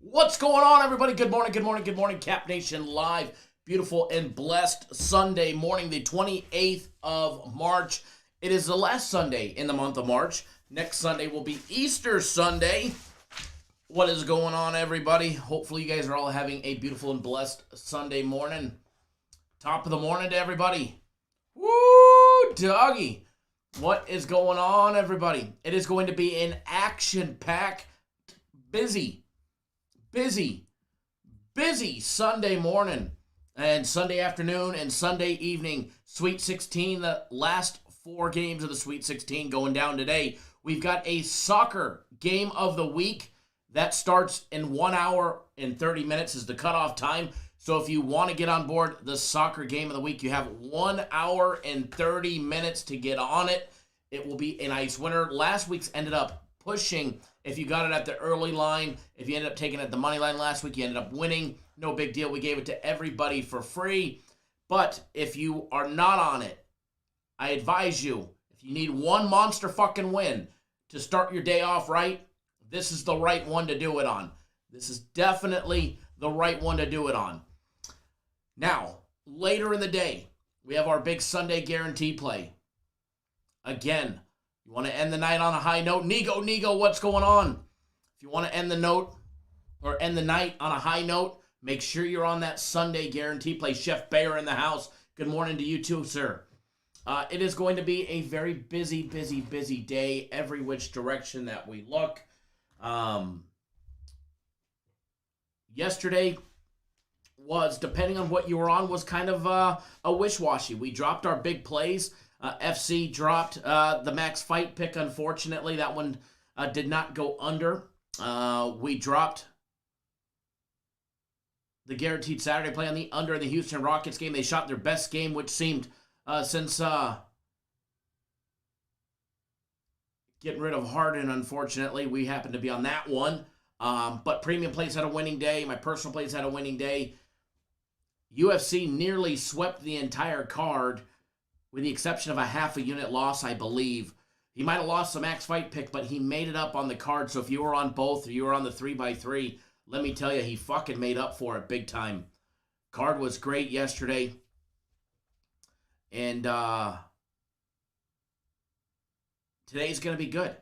What's going on, everybody? Good morning, good morning, good morning. Cap Nation live. Beautiful and blessed Sunday morning, the 28th of March. It is the last Sunday in the month of March. Next Sunday will be Easter Sunday. What is going on, everybody? Hopefully you guys are all having a beautiful and blessed Sunday morning. Top of the morning to everybody. Woo, doggy. What is going on, everybody? It is going to be an action-packed, busy Sunday morning and Sunday afternoon and Sunday evening. Sweet 16, the last four games of the Sweet 16 going down today. We've got a soccer game of the week that starts in 1 hour and 30 minutes is the cutoff time. So if you want to get on board the soccer game of the week, you have 1 hour and 30 minutes to get on it. It will be a nice winner. Last week's ended up pushing. If you got it at the early line, if you ended up taking it at the money line last week, you ended up winning. No big deal. We gave it to everybody for free. But if you are not on it, I advise you, if you need one monster fucking win to start your day off right, this is the right one to do it on. This is definitely the right one to do it on. Now, later in the day, we have our big Sunday guarantee play. Again, you want to end the night on a high note? Nego, what's going on? If you want to end the night on a high note, make sure you're on that Sunday guarantee play. Chef Bayer in the house. Good morning to you too, sir. It is going to be a very busy day, every which direction that we look. Yesterday was, depending on what you were on, was kind of a wish-washy. We dropped our big plays. FC dropped the max fight pick, unfortunately. That one did not go under. We dropped the guaranteed Saturday play on the under in the Houston Rockets game. They shot their best game, which seemed since getting rid of Harden, unfortunately. We happened to be on that one. But Premium Plays had a winning day. My personal plays had a winning day. UFC nearly swept the entire card, with the exception of a half a unit loss, I believe. He might have lost the max fight pick, but he made it up on the card. So if you were on both or you were on the 3x3, let me tell you, he fucking made up for it big time. Card was great yesterday. And today's going to be good.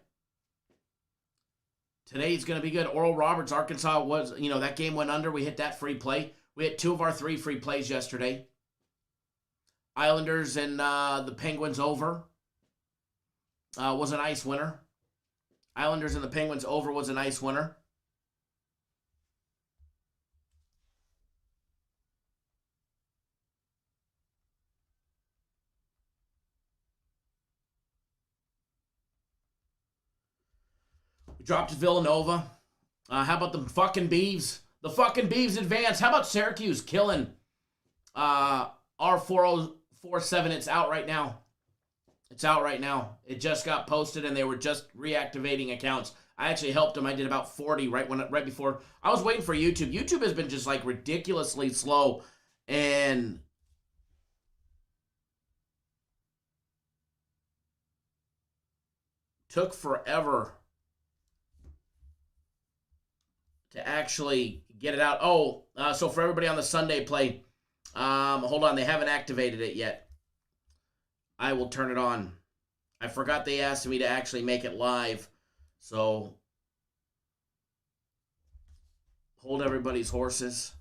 Today's going to be good. Oral Roberts, Arkansas was, that game went under. We hit that free play. We had 2 of our 3 free plays yesterday. Islanders and the Penguins over was a nice winner. Islanders and the Penguins over was a nice winner. We dropped Villanova. How about the fucking Beavs? The fucking Beavs advance. How about Syracuse killing R4047? It's out right now. It's out right now. It just got posted, and they were just reactivating accounts. I actually helped them. I did about 40 right before. I was waiting for YouTube. YouTube has been just like ridiculously slow, and took forever to actually get it out. So for everybody on the Sunday play, hold on, they haven't activated it yet. I will turn it on. I forgot they asked me to actually make it live. So hold everybody's horses.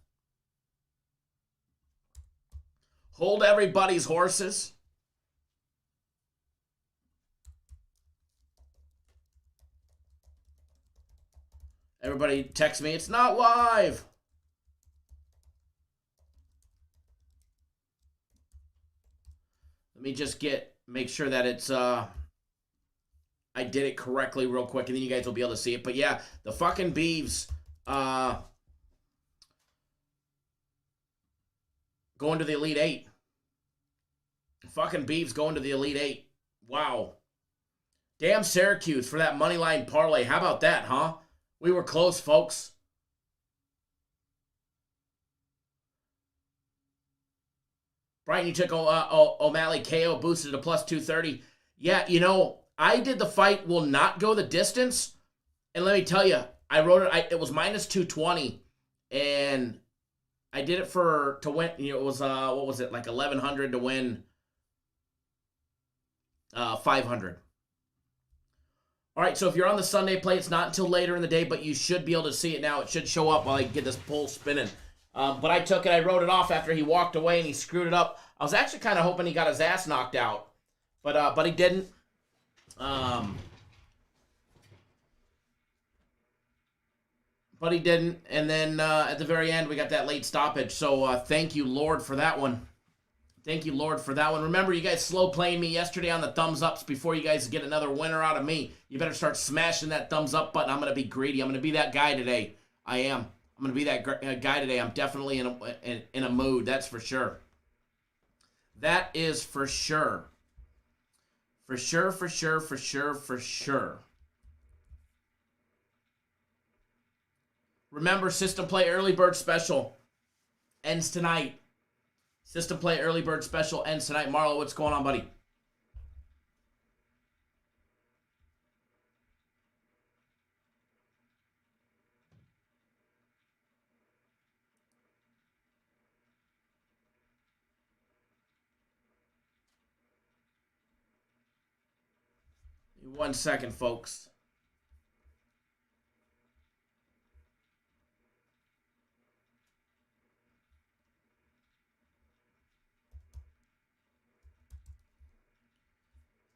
Hold everybody's horses. Everybody text me, it's not live. Let me just make sure that it's I did it correctly real quick, and then you guys will be able to see it. But yeah, the fucking Beavs going to the Elite Eight. Fucking Beavs going to the Elite Eight. Wow. Damn Syracuse for that money line parlay. How about that, huh? We were close, folks. Brian, you took O'Malley KO, boosted to plus 230. Yeah, I did the fight will not go the distance. And let me tell you, I wrote it. It was minus 220, and I did it to win. It was what was it, like 1,100 to win 500. All right, so if you're on the Sunday play, it's not until later in the day, but you should be able to see it now. It should show up while I get this poll spinning. But I took it. I wrote it off after he walked away and he screwed it up. I was actually kind of hoping he got his ass knocked out, but he didn't. But he didn't. And then at the very end, we got that late stoppage. So thank you, Lord, for that one. Thank you, Lord, for that one. Remember, you guys slow playing me yesterday on the thumbs ups. Before you guys get another winner out of me, you better start smashing that thumbs up button. I'm going to be greedy. I'm going to be that guy today. I am. I'm going to be that guy today. I'm definitely in a mood. That's for sure. That is for sure. For sure, for sure, for sure, for sure. Remember, System Play Early Bird Special ends tonight. System Play Early Bird Special ends tonight. Marlo, what's going on, buddy? One second, folks.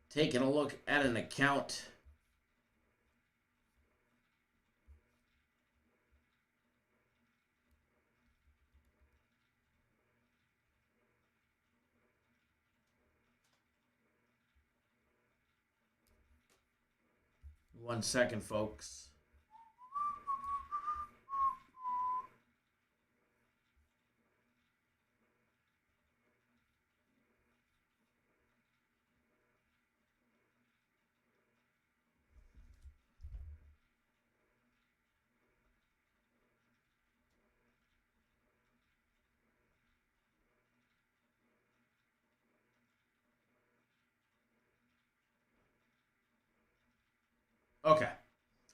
Taking a look at an account. One second, folks. Okay.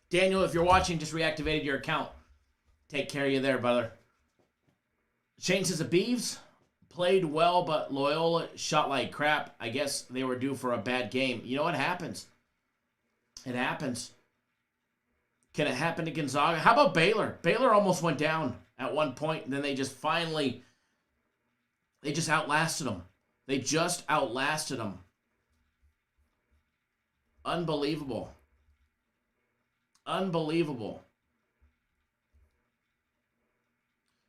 Daniel, if you're watching, just reactivated your account. Take care of you there, brother. Shane says the Beavs played well, but Loyola shot like crap. I guess they were due for a bad game. You know what happens? It happens. Can it happen to Gonzaga? How about Baylor? Baylor almost went down at one point, and then they just outlasted them. They just outlasted them. Unbelievable. Unbelievable.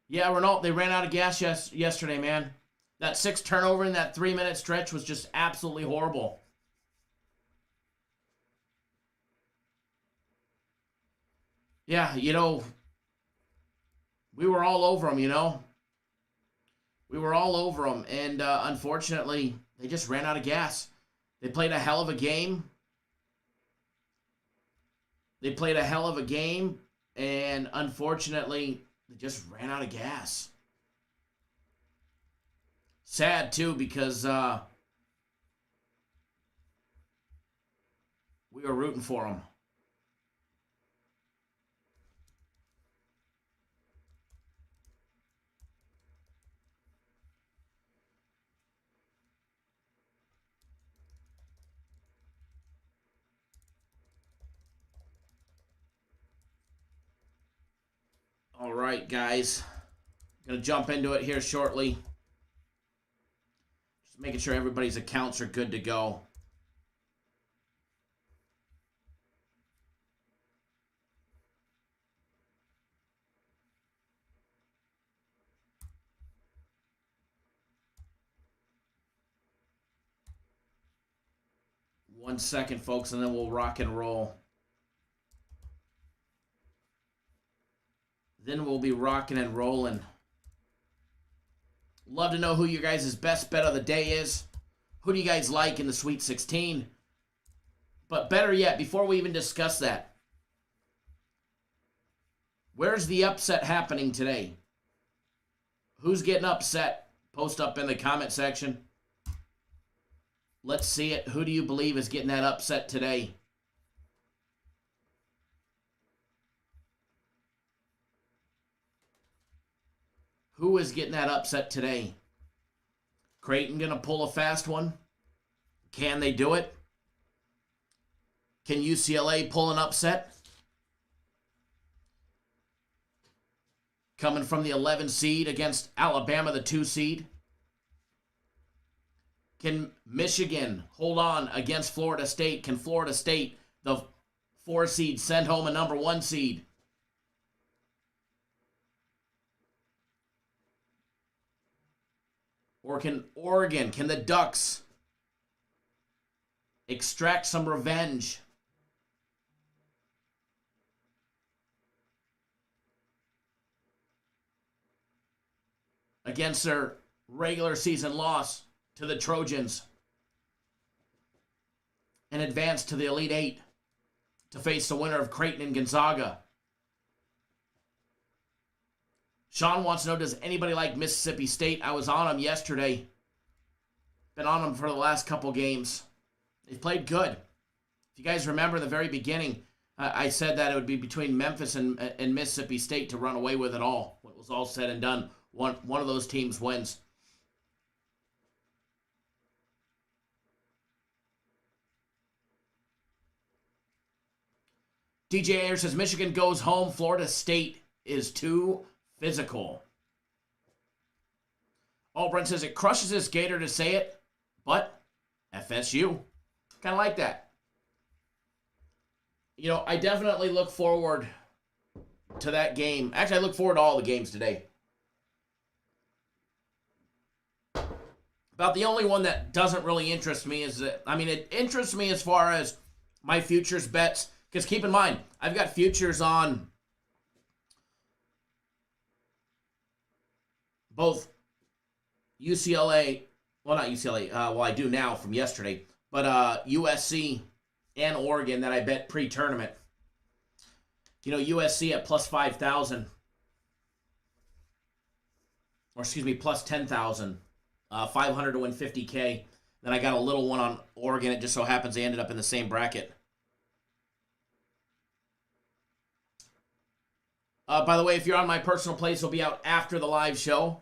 Yeah, Renault, they ran out of gas yesterday, man. That 6 turnover in that 3-minute stretch was just absolutely horrible. Yeah, we were all over them, We were all over them, and unfortunately, they just ran out of gas. They played a hell of a game. And unfortunately, they just ran out of gas. Sad, too, because we were rooting for them. All right, guys. Going to jump into it here shortly. Just making sure everybody's accounts are good to go. One second, folks, and then we'll rock and roll. Then we'll be rocking and rolling. Love to know who your guys' best bet of the day is. Who do you guys like in the Sweet 16? But better yet, before we even discuss that, where's the upset happening today? Who's getting upset? Post up in the comment section. Let's see it. Who do you believe is getting that upset today? Who is getting that upset today? Creighton going to pull a fast one? Can they do it? Can UCLA pull an upset? Coming from the 11 seed against Alabama, the 2 seed. Can Michigan hold on against Florida State? Can Florida State, the 4 seed, send home a number 1 seed? Or can Oregon, can the Ducks extract some revenge? Against their regular season loss to the Trojans and advance to the Elite Eight to face the winner of Creighton and Gonzaga. Sean wants to know, does anybody like Mississippi State? I was on them yesterday. Been on them for the last couple games. They've played good. If you guys remember the very beginning, I said that it would be between Memphis and Mississippi State to run away with it all. When it was all said and done, one of those teams wins. DJ Ayer says, Michigan goes home. Florida State is too physical. Brent says, it crushes his gator to say it, but FSU. Kind of like that. You know, I definitely look forward to that game. Actually, I look forward to all the games today. About the only one that doesn't really interest me is that, I mean, it interests me as far as my futures bets. Because keep in mind, I've got futures on both UCLA, well, not UCLA, well, I do now from yesterday, but USC and Oregon that I bet pre-tournament. You know, USC at plus 5,000, or excuse me, plus 10,000, 500 to win 50K. Then I got a little one on Oregon. It just so happens they ended up in the same bracket. By the way, if you're on my personal plays, it'll be out after the live show.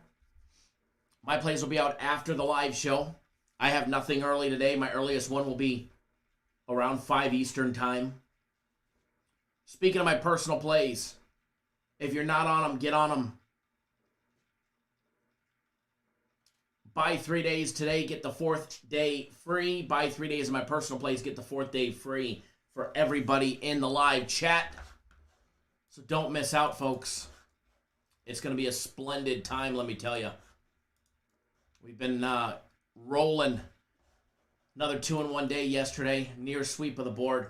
My plays will be out after the live show. I have nothing early today. My earliest one will be around 5 Eastern time. Speaking of my personal plays, if you're not on them, get on them. Buy 3 days today, get the 4th day free. Buy 3 days of my personal plays, get the 4th day free for everybody in the live chat. So don't miss out, folks. It's going to be a splendid time, let me tell you. We've been rolling. Another 2-in-1 day yesterday. Near sweep of the board.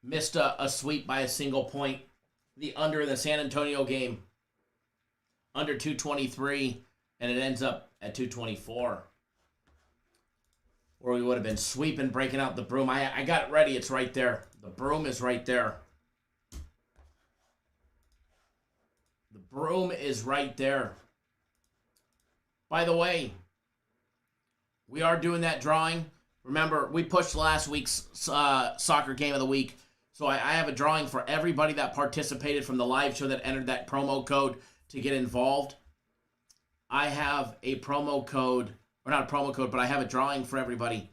Missed a sweep by a single point. The under in the San Antonio game. Under 223. And it ends up at 224. Or we would have been sweeping, breaking out the broom. I got it ready. It's right there. The broom is right there. The broom is right there. By the way, we are doing that drawing. Remember, we pushed last week's soccer game of the week. So I have a drawing for everybody that participated from the live show that entered that promo code to get involved. I have a promo code. Or not a promo code, but I have a drawing for everybody.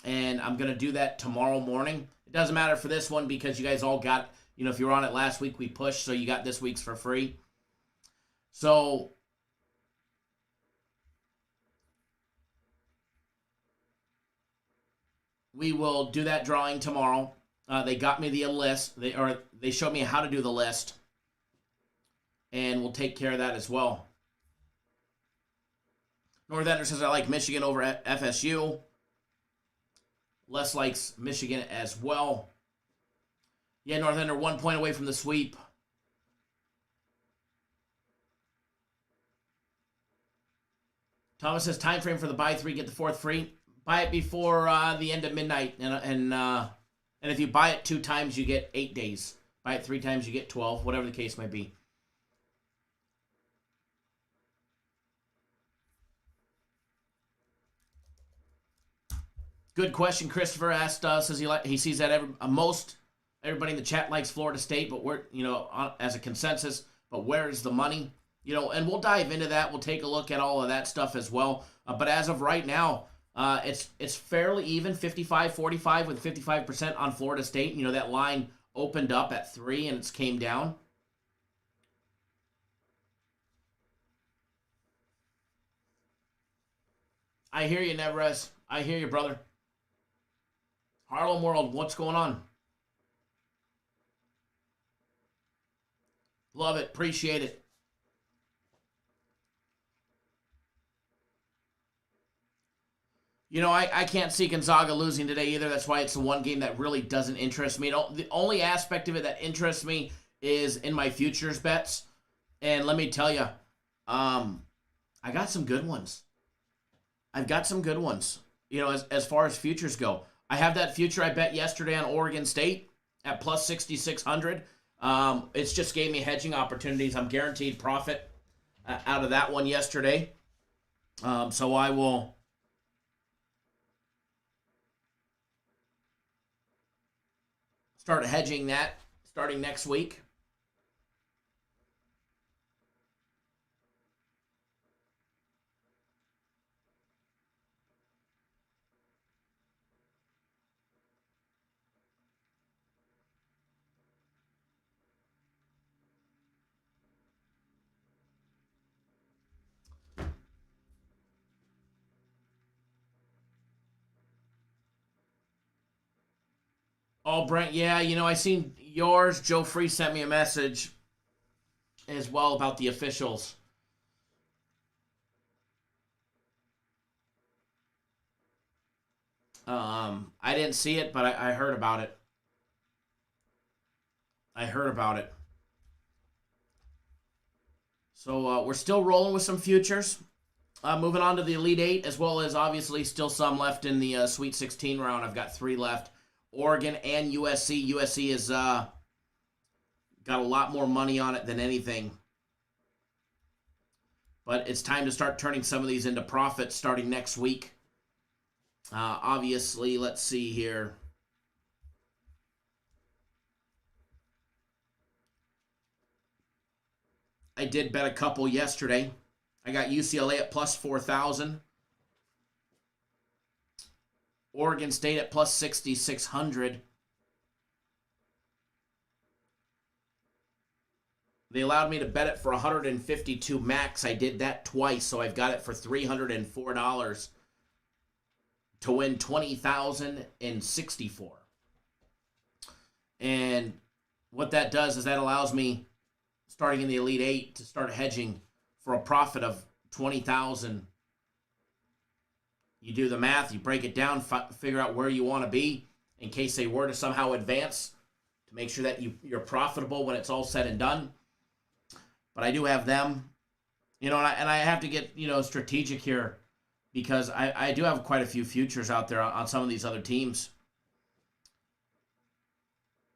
And I'm going to do that tomorrow morning. It doesn't matter for this one because you guys all got, you know, if you were on it last week, we pushed, so you got this week's for free. So we will do that drawing tomorrow. They got me the list. They showed me how to do the list. And we'll take care of that as well. Northander says, I like Michigan over at FSU. Les likes Michigan as well. Yeah, Northander 1 point away from the sweep. Thomas says, time frame for the buy 3, get the 4th free. Buy it before the end of midnight. And if you buy it 2 times, you get 8 days. Buy it 3 times, you get 12, whatever the case might be. Good question. Christopher asked, says he sees that most Everybody in the chat likes Florida State, but we're, as a consensus, but where is the money? And we'll dive into that. We'll take a look at all of that stuff as well. But as of right now, it's fairly even, 55-45 with 55% on Florida State. That line opened up at 3 and it's came down. I hear you, Nevrez. I hear you, brother. Harlem World, what's going on? Love it. Appreciate it. I can't see Gonzaga losing today either. That's why it's the one game that really doesn't interest me. The only aspect of it that interests me is in my futures bets. And let me tell you, I got some good ones. I've got some good ones, as far as futures go. I have that future I bet yesterday on Oregon State at plus 6,600. It's just gave me hedging opportunities. I'm guaranteed profit out of that one yesterday. So I will start hedging that starting next week. Oh, Brent, yeah, I seen yours. Joe Free sent me a message as well about the officials. I didn't see it, but I heard about it. I heard about it. So we're still rolling with some futures. Moving on to the Elite Eight, as well as obviously still some left in the Sweet 16 round. I've got 3 left. Oregon and USC. USC has got a lot more money on it than anything. But it's time to start turning some of these into profits starting next week. Obviously, let's see here. I did bet a couple yesterday. I got UCLA at plus 4,000. Oregon State at plus 6,600. They allowed me to bet it for 152 max. I did that twice, so I've got it for $304 to win $20,064. And what that does is that allows me, starting in the Elite Eight, to start hedging for a profit of $20,000. You do the math, you break it down, figure out where you want to be in case they were to somehow advance, to make sure that you're profitable when it's all said and done. But I do have them, and I have to get, strategic here because I do have quite a few futures out there on some of these other teams.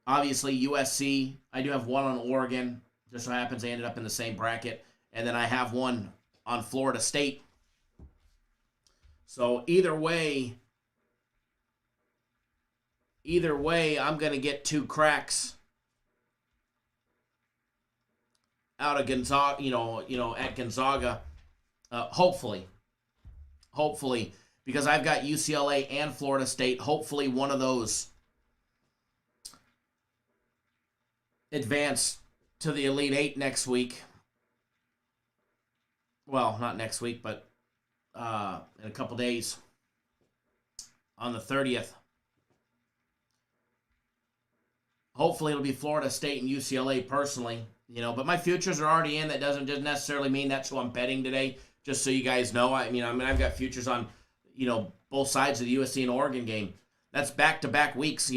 Obviously, USC, I do have one on Oregon. Just so happens they ended up in the same bracket. And then I have one on Florida State. So either way, I'm going to get 2 cracks out of Gonzaga, at Gonzaga, hopefully, because I've got UCLA and Florida State. Hopefully one of those advance to the Elite Eight next week. Well, not next week, but in a couple days on the 30th. Hopefully it'll be Florida State and UCLA personally, but my futures are already in. That doesn't necessarily mean that's who I'm betting today, just so you guys know. I've got futures on, both sides of the USC and Oregon game. That's back-to-back weeks.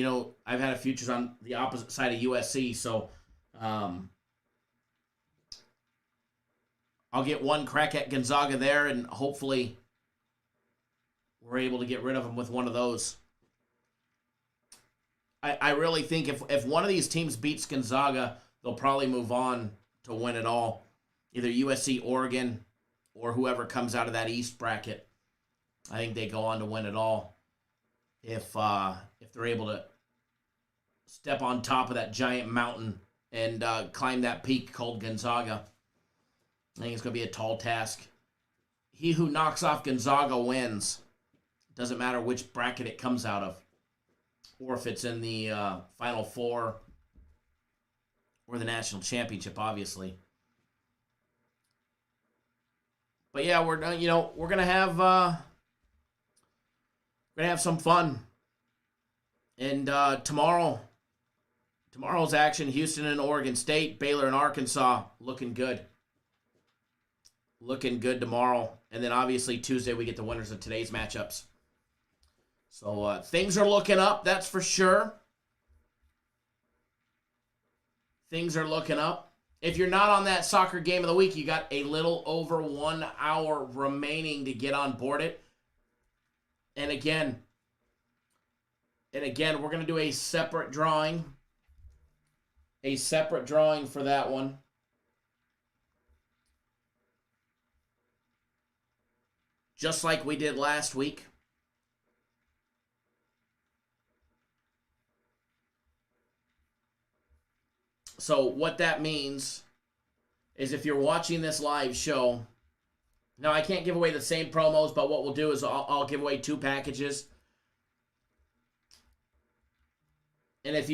I've had a futures on the opposite side of USC, so I'll get one crack at Gonzaga there, and hopefully we're able to get rid of them with one of those. I really think if one of these teams beats Gonzaga, they'll probably move on to win it all. Either USC, Oregon, or whoever comes out of that East bracket. I think they go on to win it all if they're able to step on top of that giant mountain and climb that peak called Gonzaga. I think it's going to be a tall task. He who knocks off Gonzaga wins. Doesn't matter which bracket it comes out of, or if it's in the Final Four or the national championship, obviously. But yeah, we're gonna have some fun. And tomorrow's action: Houston and Oregon State, Baylor and Arkansas, looking good. Looking good tomorrow, and then obviously Tuesday we get the winners of today's matchups. So things are looking up, that's for sure. Things are looking up. If you're not on that soccer game of the week, you got a little over 1 hour remaining to get on board it. And again, we're going to do a separate drawing. A separate drawing for that one. Just like we did last week. So what that means is if you're watching this live show, now I can't give away the same promos, but what we'll do is I'll give away 2 packages. And if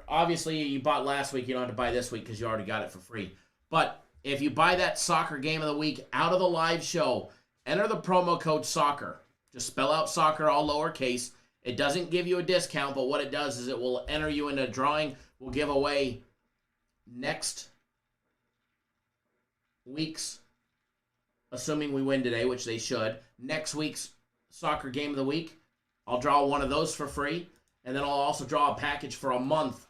obviously you bought last week, you don't have to buy this week because you already got it for free. But if you buy that soccer game of the week out of the live show, enter the promo code SOCCER. Just spell out soccer, all lowercase. It doesn't give you a discount, but what it does is it will enter you into a drawing. We'll give away next week's, assuming we win today, which they should, next week's soccer game of the week. I'll draw one of those for free, and then I'll also draw a package for a month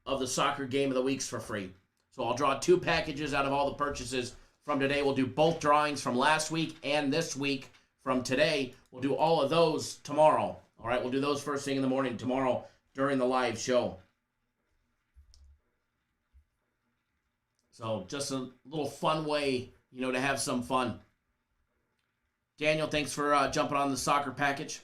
of the soccer game of the weeks for free. So I'll draw 2 packages out of all the purchases from today. We'll do both drawings from last week and this week from today. We'll do all of those tomorrow. All right, we'll do those first thing in the morning tomorrow during the live show. So just a little fun way, to have some fun. Daniel, thanks for jumping on the soccer package.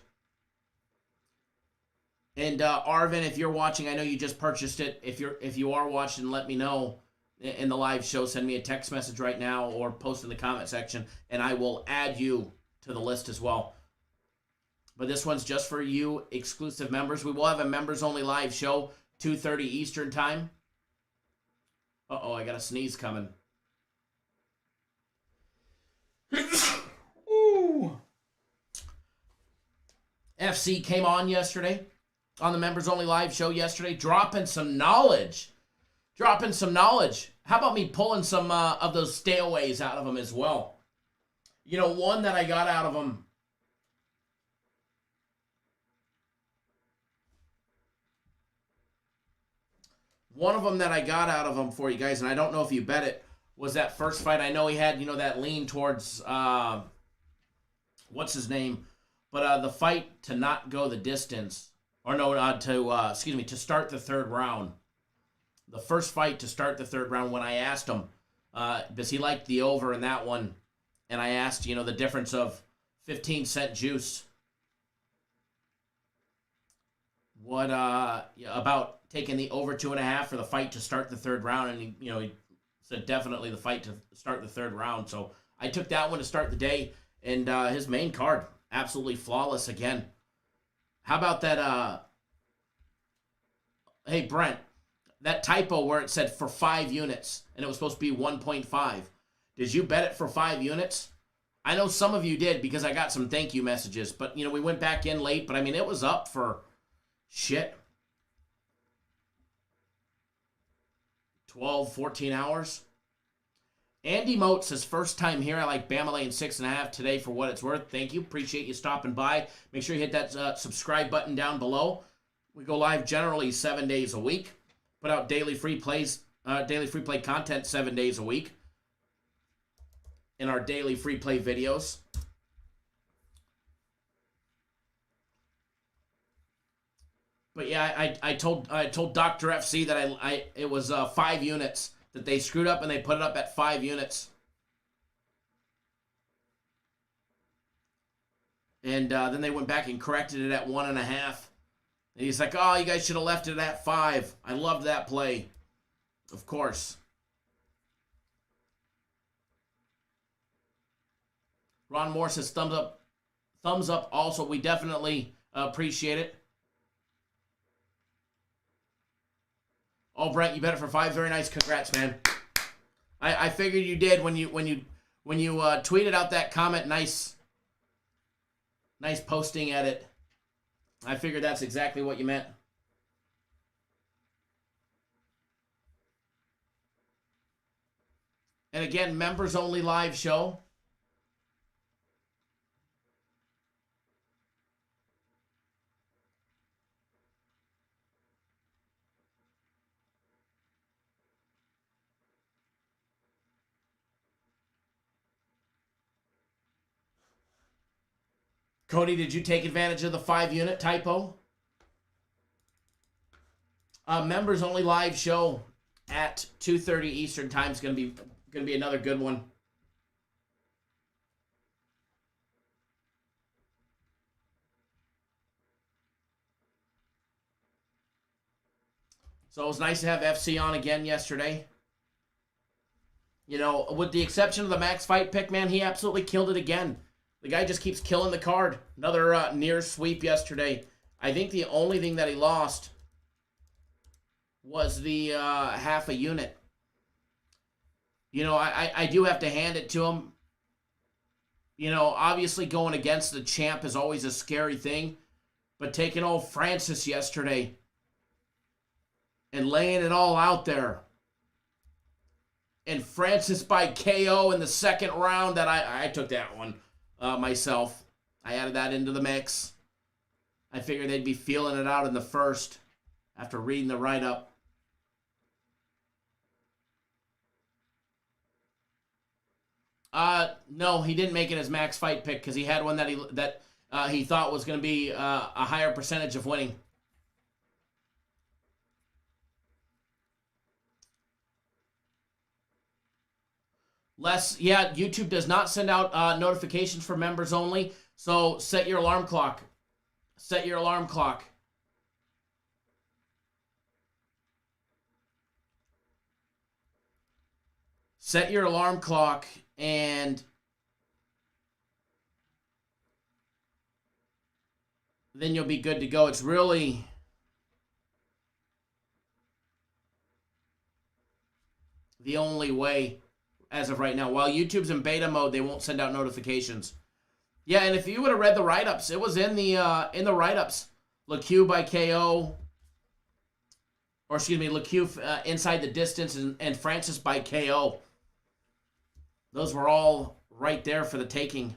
And Arvin, if you're watching, I know you just purchased it. If you are watching, let me know in the live show. Send me a text message right now or post in the comment section, and I will add you to the list as well. But this one's just for you exclusive members. We will have a members-only live show, 2:30 Eastern time. Uh-oh, I got a sneeze coming. Ooh. FC came on yesterday, on the members-only live show yesterday, dropping some knowledge. How about me pulling some of those stayaways out of them as well? One that I got out of them. One of them that I got out of them for you guys, and I don't know if you bet it, was that first fight. I know he had, that lean towards, what's his name? But the fight to not go the distance, or no, to start the third round. The first fight to start the third round, when I asked him, because he liked the over in that one, and I asked, the difference of 15-cent juice. What, about taking the over 2.5 for the fight to start the third round, and he said definitely the fight to start the third round. So I took that one to start the day, and his main card, absolutely flawless again. How about that, hey, Brent, that typo where it said for 5 units, and it was supposed to be 1.5. Did you bet it for 5 units? I know some of you did because I got some thank you messages, but, we went back in late, but, it was up for shit. 12, 14 hours. Andy Moat says, first time here. I like Bama laying 6.5 today for what it's worth. Thank you. Appreciate you stopping by. Make sure you hit that subscribe button down below. We go live generally 7 days a week. Put out daily free play content 7 days a week in our daily free play videos. But yeah, I told Dr. FC that it was 5 units that they screwed up, and they put it up at 5 units. And then they went back and corrected it at 1.5. And he's like, oh, you guys should have left it at 5. I loved that play. Of course. Ron Moore says thumbs up. Thumbs up also. We definitely appreciate it. Oh, Brent, you bet it for 5. Very nice. Congrats, man. I figured you did when you tweeted out that comment. Nice posting edit. I figured that's exactly what you meant. And again, members only live show. Cody, did you take advantage of the 5-unit typo? Members only live show at 2:30 Eastern time is going to be another good one. So it was nice to have FC on again yesterday. You know, with the exception of the Max Fight pick, man, he absolutely killed it again. The guy just keeps killing the card. Another near sweep yesterday. I think the only thing that he lost was the half a unit. You know, I do have to hand it to him. You know, obviously going against the champ is always a scary thing. But taking old Francis yesterday and laying it all out there. And Francis by KO in the second round, that I took that one myself. I added that into the mix. I figured they'd be feeling it out in the first after reading the write-up. No, he didn't make it his max fight pick because he had one that he thought was going to be a higher percentage of winning. Yeah, YouTube does not send out notifications for members only, so set your alarm clock. Set your alarm clock. Set your alarm clock, and then you'll be good to go. It's really the only way as of right now. While YouTube's in beta mode, they won't send out notifications. Yeah, and if you would have read the write-ups, it was in the write-ups. LeCue by KO, or excuse me, LeCue inside the distance, and Francis by KO. Those were all right there for the taking.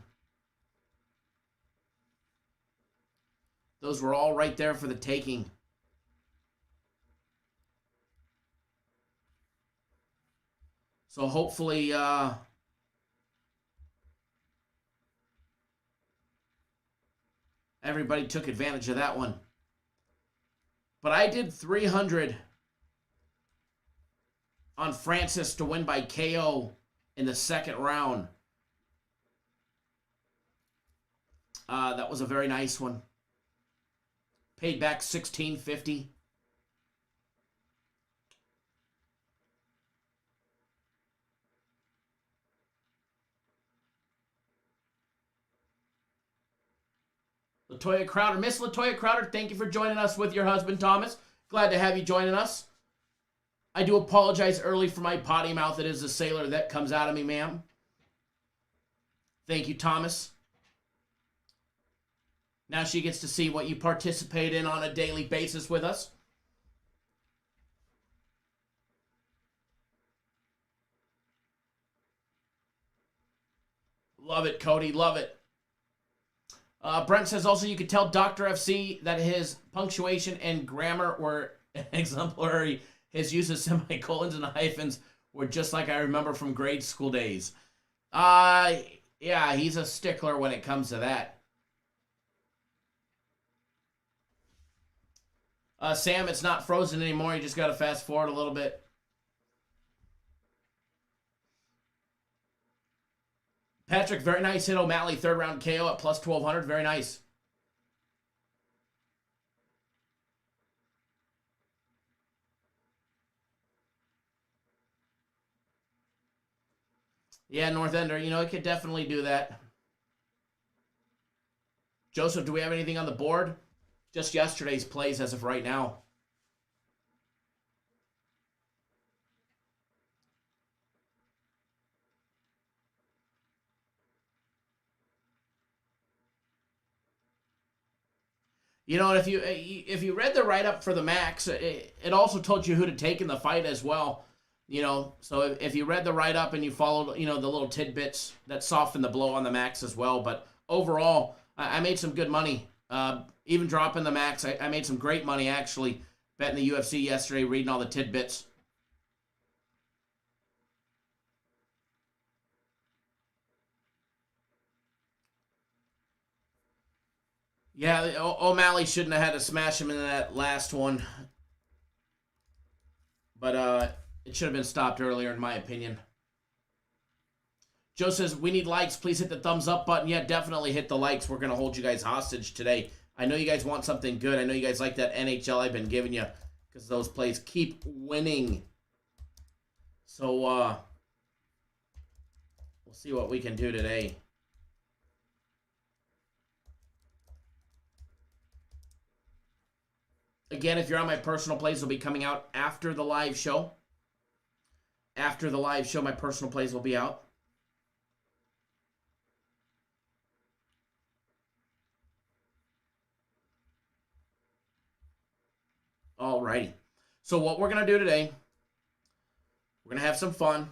Those were all right there for the taking. So hopefully everybody took advantage of that one. But I did 300 on Francis to win by KO in the second round. That was a very nice one. Paid back $16.50. Latoya Crowder. Miss Latoya Crowder, thank you for joining us with your husband, Thomas. Glad to have you joining us. I do apologize early for my potty mouth. It is the sailor that comes out of me, ma'am. Thank you, Thomas. Now she gets to see what you participate in on a daily basis with us. Love it, Cody. Love it. Brent says also you could tell Dr. FC that his punctuation and grammar were exemplary. His use of semicolons and hyphens were just like I remember from grade school days. Yeah, he's a stickler when it comes to that. Sam, it's not frozen anymore. You just got to fast forward a little bit. Patrick, very nice hit. O'Malley, third round KO at plus 1,200. Very nice. Yeah, North Ender, it could definitely do that. Joseph, do we have anything on the board? Just yesterday's plays as of right now. And if you read the write up for the Max, it also told you who to take in the fight as well. So if you read the write up and you followed the little tidbits that soften the blow on the Max as well. But overall, I made some good money. Even dropping the Max, I made some great money actually betting the UFC yesterday, reading all the tidbits. Yeah, O'Malley shouldn't have had to smash him in that last one. But it should have been stopped earlier, in my opinion. Joe says, we need likes. Please hit the thumbs up button. Yeah, definitely hit the likes. We're going to hold you guys hostage today. I know you guys want something good. I know you guys like that NHL I've been giving you because those plays keep winning. So, we'll see what we can do today. Again, if you're on my personal plays, they'll be coming out after the live show. After the live show, my personal plays will be out. Alrighty. So what we're going to do today, we're going to have some fun.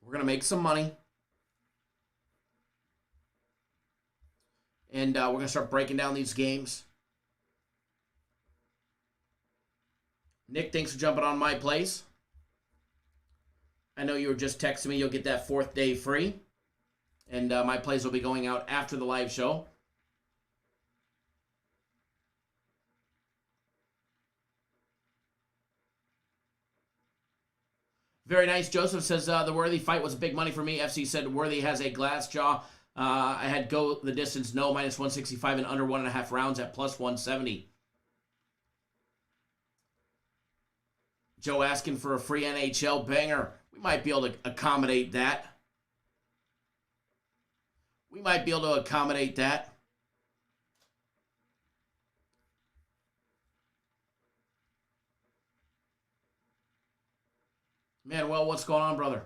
We're going to make some money. And we're going to start breaking down these games. Nick, thanks for jumping on my place. I know you were just texting me. You'll get that 4th day free. And my plays will be going out after the live show. Very nice. Joseph says, the Worthy fight was big money for me. FC said Worthy has a glass jaw. I had go the distance, no, minus 165 and under 1.5 rounds at plus 170. Joe asking for a free NHL banger. We might be able to accommodate that. Manuel, what's going on, brother?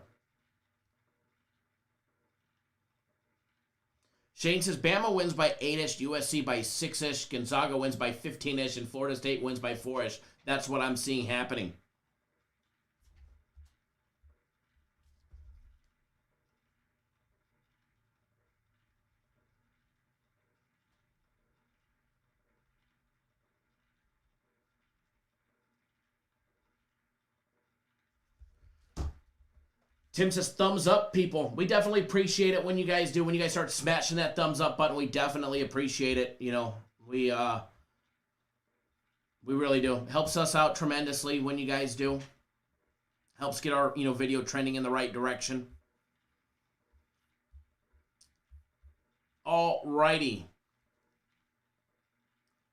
Shane says, Bama wins by 8-ish, USC by 6-ish, Gonzaga wins by 15-ish, and Florida State wins by 4-ish. That's what I'm seeing happening. Tim says, thumbs up, people. We definitely appreciate it when you guys do. When you guys start smashing that thumbs up button, we definitely appreciate it. We really do. Helps us out tremendously when you guys do. Helps get our, video trending in the right direction. Alrighty.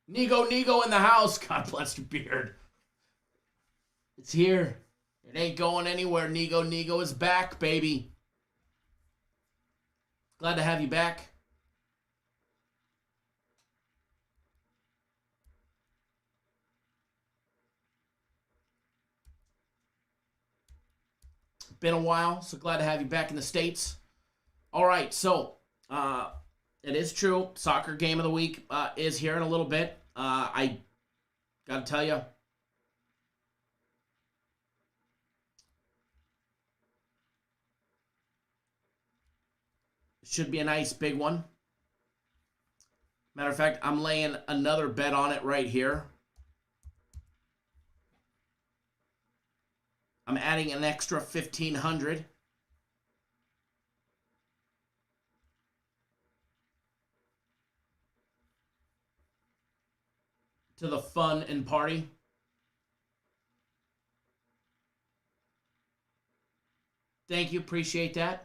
Nego in the house. God bless your beard. It's here. It ain't going anywhere, Nego. Nego is back, baby. Glad to have you back. Been a while, so glad to have you back in the States. All right, so it is true. Soccer game of the week is here in a little bit. I got to tell you, should be a nice big one. Matter of fact, I'm laying another bet on it right here. I'm adding an extra 1,500. To the fun and party. Thank you. Appreciate that.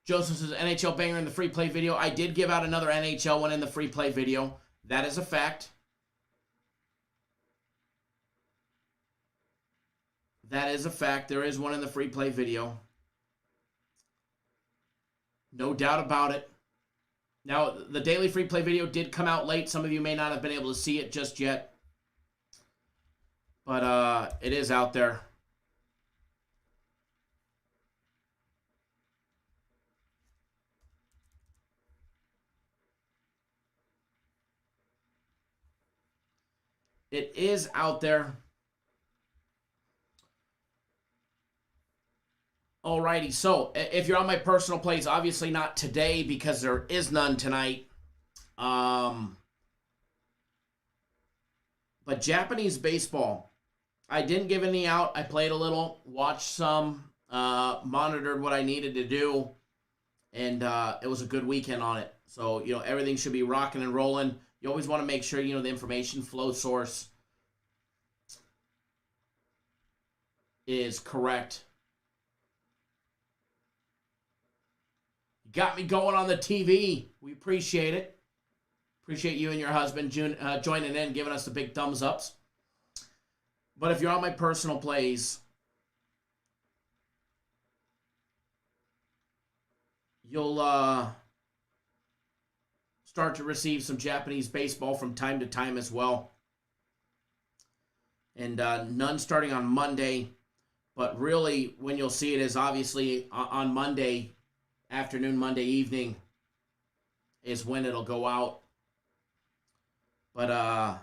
Joseph says NHL banger in the free play video. I did give out another NHL one in the free play video. That is a fact. That is a fact. There is one in the free play video. No doubt about it. Now, the daily free play video did come out late. Some of you may not have been able to see it just yet. But it is out there. It is out there. Alrighty, so if you're on my personal plays, obviously not today because there is none tonight. But Japanese baseball, I didn't give any out. I played a little, watched some, monitored what I needed to do, and it was a good weekend on it. So, everything should be rocking and rolling. You always want to make sure, the information flow source is correct. Got me going on the TV. We appreciate it. Appreciate you and your husband joining in, giving us the big thumbs ups. But if you're on my personal plays, you'll start to receive some Japanese baseball from time to time as well. And none starting on Monday. But really, when you'll see it is obviously on Monday afternoon, Monday evening is when it'll go out. But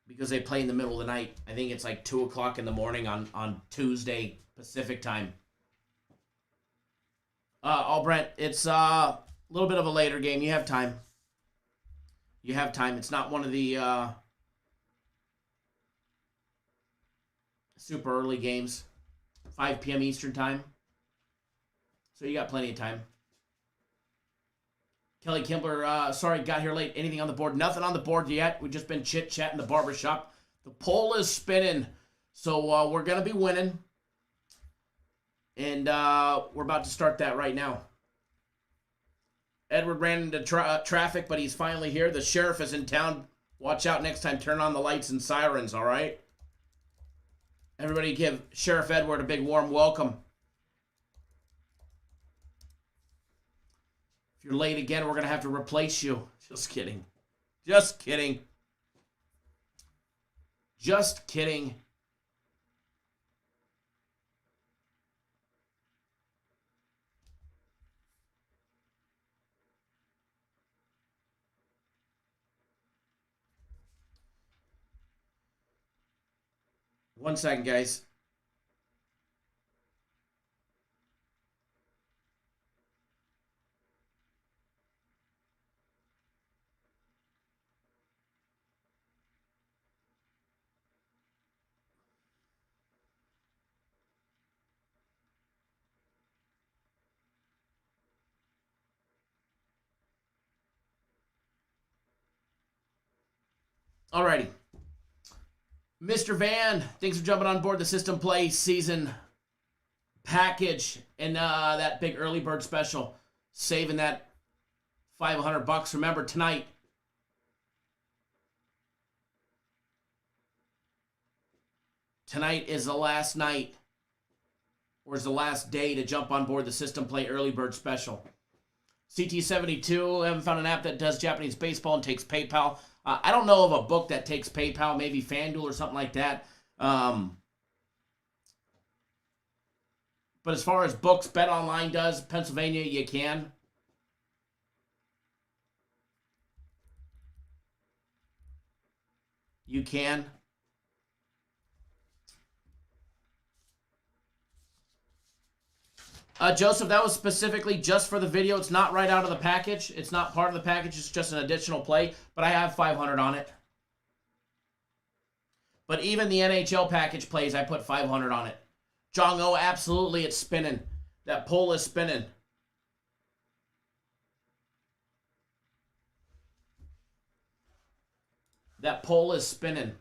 because they play in the middle of the night, I think it's like 2 o'clock in the morning on Tuesday Pacific time. Brent, it's a little bit of a later game. You have time. You have time. It's not one of the super early games. 5 p.m. Eastern time. So you got plenty of time. Kelly Kimbler, sorry, got here late. Anything on the board? Nothing on the board yet. We've just been chit-chatting the barbershop. The poll is spinning. So we're going to be winning. And we're about to start that right now. Edward ran into traffic, but he's finally here. The sheriff is in town. Watch out next time. Turn on the lights and sirens, all right? Everybody give Sheriff Edward a big warm welcome. If you're late again, we're going to have to replace you. Just kidding. Just kidding. Just kidding. One second, guys. Alrighty. Mr. Van, thanks for jumping on board the System Play season package and that big early bird special. Saving that $500. Remember, tonight is the last night, or is the last day to jump on board the System Play early bird special. CT72, haven't found an app that does Japanese baseball and takes PayPal. I don't know of a book that takes PayPal, maybe FanDuel or something like that. But as far as books, BetOnline does. Pennsylvania, you can. You can. Joseph, that was specifically just for the video. It's not right out of the package. It's not part of the package. It's just an additional play. But I have 500 on it. But even the NHL package plays, I put 500 on it. Jong O, absolutely, it's spinning. That poll is spinning. That poll is spinning.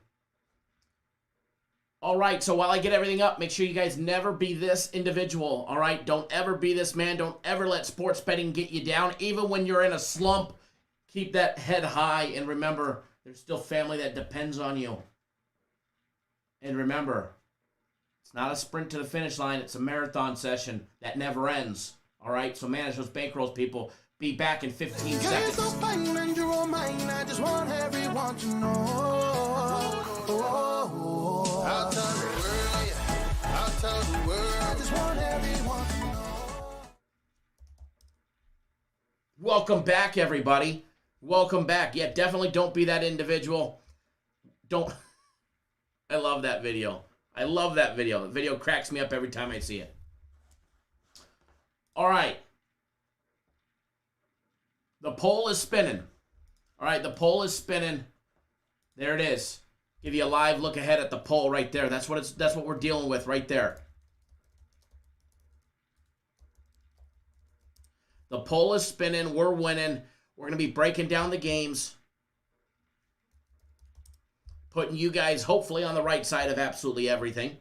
All right, so while I get everything up, make sure you guys never be this individual, all right? Don't ever be this man. Don't ever let sports betting get you down. Even when you're in a slump, keep that head high. And remember, there's still family that depends on you. And remember, it's not a sprint to the finish line. It's a marathon session that never ends. All right, so manage those bankrolls, people. Be back in 15 seconds. So fine and you're all mine. I just want everyone to know. I'll tell the world, yeah. I'll tell the world. I just want everyone to know. Welcome back, everybody. Welcome back. Yeah, definitely don't be that individual. Don't. I love that video. I love that video. The video cracks me up every time I see it. All right. The poll is spinning. All right, the poll is spinning. There it is. Give you a live look ahead at the poll right there. That's what we're dealing with right there. The poll is spinning. We're winning. We're going to be breaking down the games. Putting you guys hopefully on the right side of absolutely everything.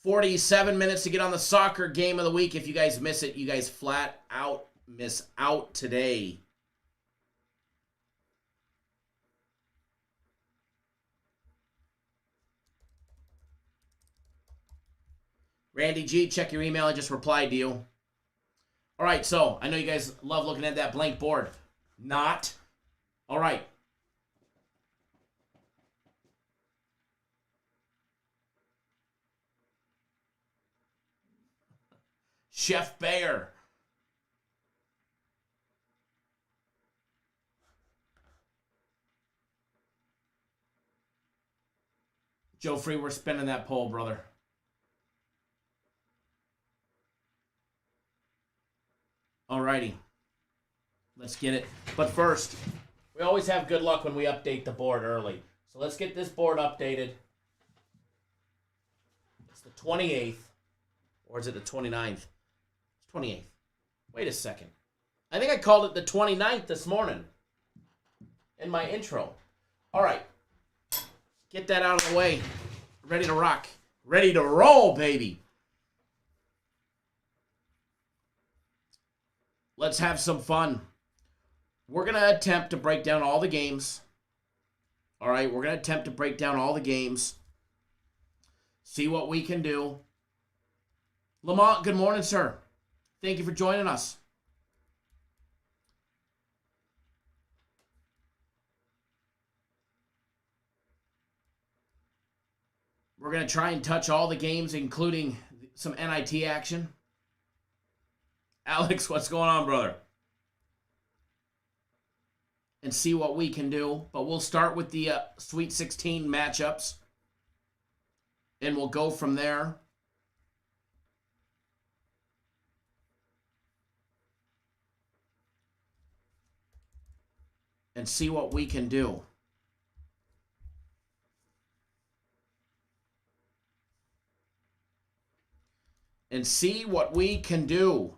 47 minutes to get on the soccer game of the week. If you guys miss it, you guys flat out miss out today. Randy G, check your email. I just replied to you. All right, so I know you guys love looking at that blank board. Not. All right. Chef Bayer. Joe Free, we're spinning that poll, brother. Alrighty. Let's get it. But first, we always have good luck when we update the board early. So let's get this board updated. It's the 28th. Or is it the 29th? It's 28th. Wait a second. I think I called it the 29th this morning in my intro. All right. Get that out of the way. Ready to rock. Ready to roll, baby. Let's have some fun. We're going to attempt to break down all the games. All right, we're going to attempt to break down all the games. See what we can do. Lamont, good morning, sir. Thank you for joining us. We're going to try and touch all the games, including some NIT action. Alex, what's going on, brother? And see what we can do. But we'll start with the Sweet 16 matchups. And we'll go from there. And see what we can do. And see what we can do.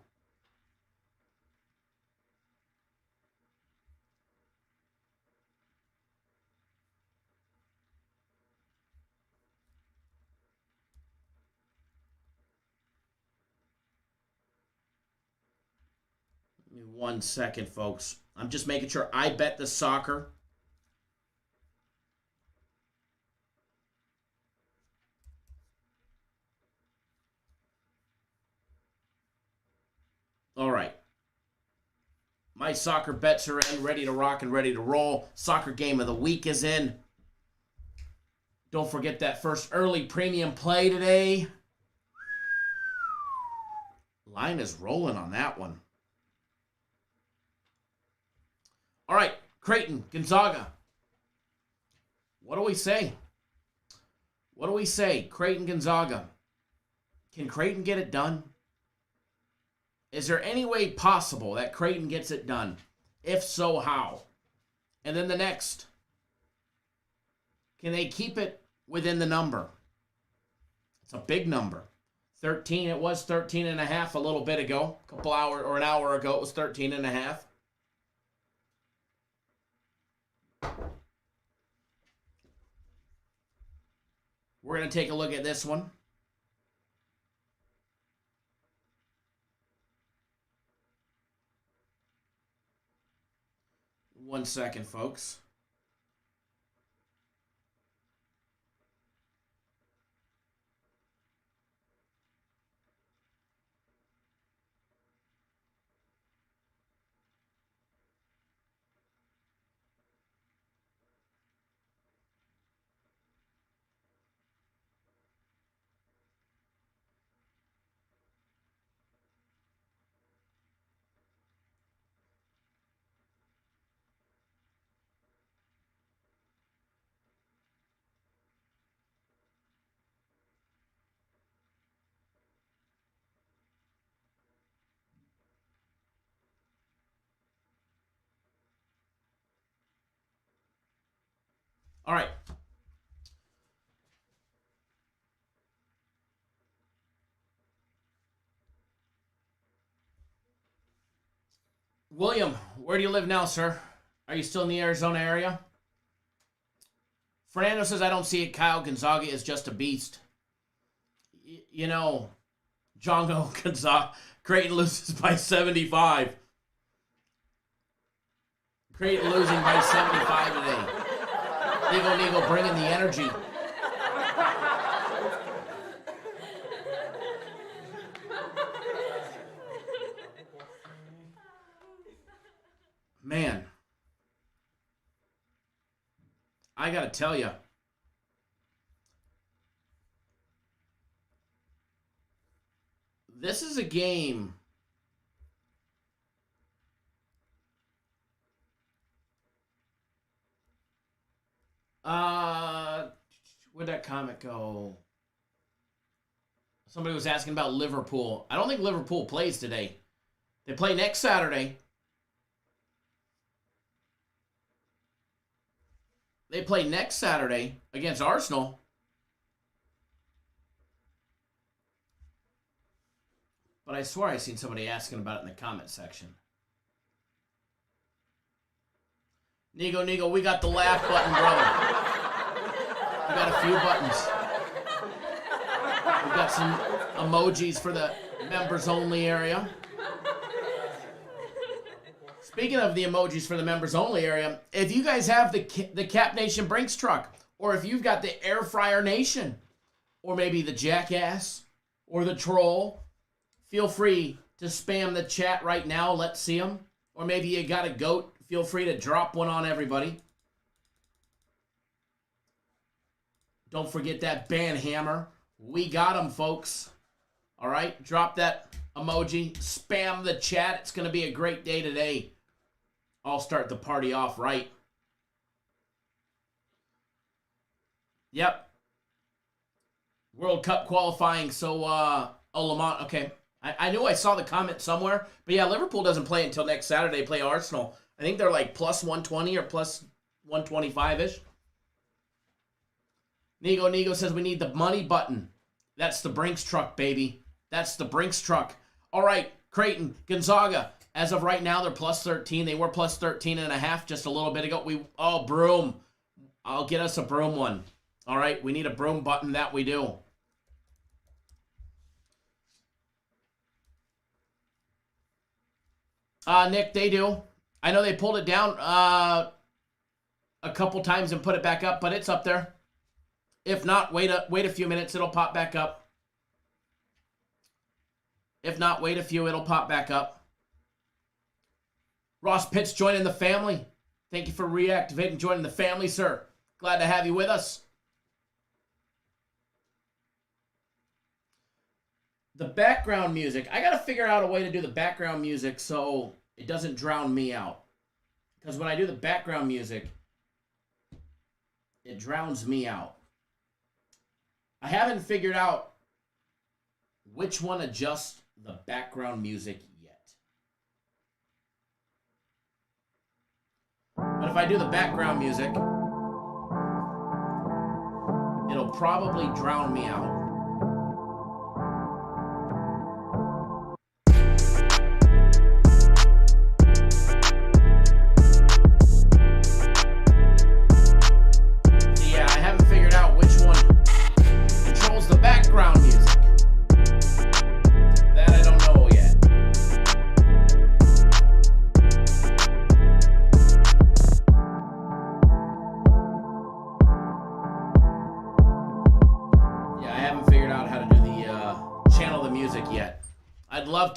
Give me 1 second, folks. I'm just making sure I bet the soccer. All right. My soccer bets are in, ready to rock and ready to roll. Soccer game of the week is in. Don't forget that first early premium play today. Line is rolling on that one. All right, Creighton, Gonzaga. What do we say? What do we say? Creighton, Gonzaga. Can Creighton get it done? Is there any way possible that Creighton gets it done? If so, how? And then the next. Can they keep it within the number? It's a big number. 13, it was 13 and a half a little bit ago. A couple hours or an hour ago, it was 13 and a half. We're going to take a look at this one. One second, folks. All right. William, where do you live now, sir? Are you still in the Arizona area? Fernando says, I don't see it, Kyle. Gonzaga is just a beast. You know, Jongo, Gonzaga, Creighton loses by 75. Creighton losing by 75 today. Nigo bringing the energy. Man, I gotta tell you, this is a game where'd that comment go? Somebody was asking about Liverpool. I don't think Liverpool plays today. They play next Saturday. They play next Saturday against Arsenal. But I swear I seen somebody asking about it in the comment section. Nigo, we got the laugh button, brother. We got a few buttons. We got some emojis for the members only area. Speaking of the emojis for the members only area, if you guys have the Cap Nation Brinks truck, or if you've got the Air Fryer Nation, or maybe the Jackass, or the Troll, feel free to spam the chat right now. Let's see them. Or maybe you got a goat. Feel free to drop one on everybody. Don't forget that band hammer. We got them, folks. All right? Drop that emoji. Spam the chat. It's going to be a great day today. I'll start the party off right. Yep. World Cup qualifying. So, Lamont, okay. I knew I saw the comment somewhere. But yeah, Liverpool doesn't play until next Saturday. They play Arsenal. I think they're like plus 120 or plus 125-ish. Nigo says we need the money button. That's the Brinks truck, baby. That's the Brinks truck. All right, Creighton, Gonzaga. As of right now, they're plus 13. They were plus 13 and a half just a little bit ago. Broom. I'll get us a broom one. All right, we need a broom button. That we do. Nick, they do. I know they pulled it down a couple times and put it back up, but it's up there. If not, wait a few minutes. It'll pop back up. If not, wait a few. It'll pop back up. Ross Pitts joining the family. Thank you for reactivating, joining the family, sir. Glad to have you with us. The background music. I got to figure out a way to do the background music so it doesn't drown me out. Because when I do the background music, it drowns me out. I haven't figured out which one adjusts the background music yet. But if I do the background music, it'll probably drown me out.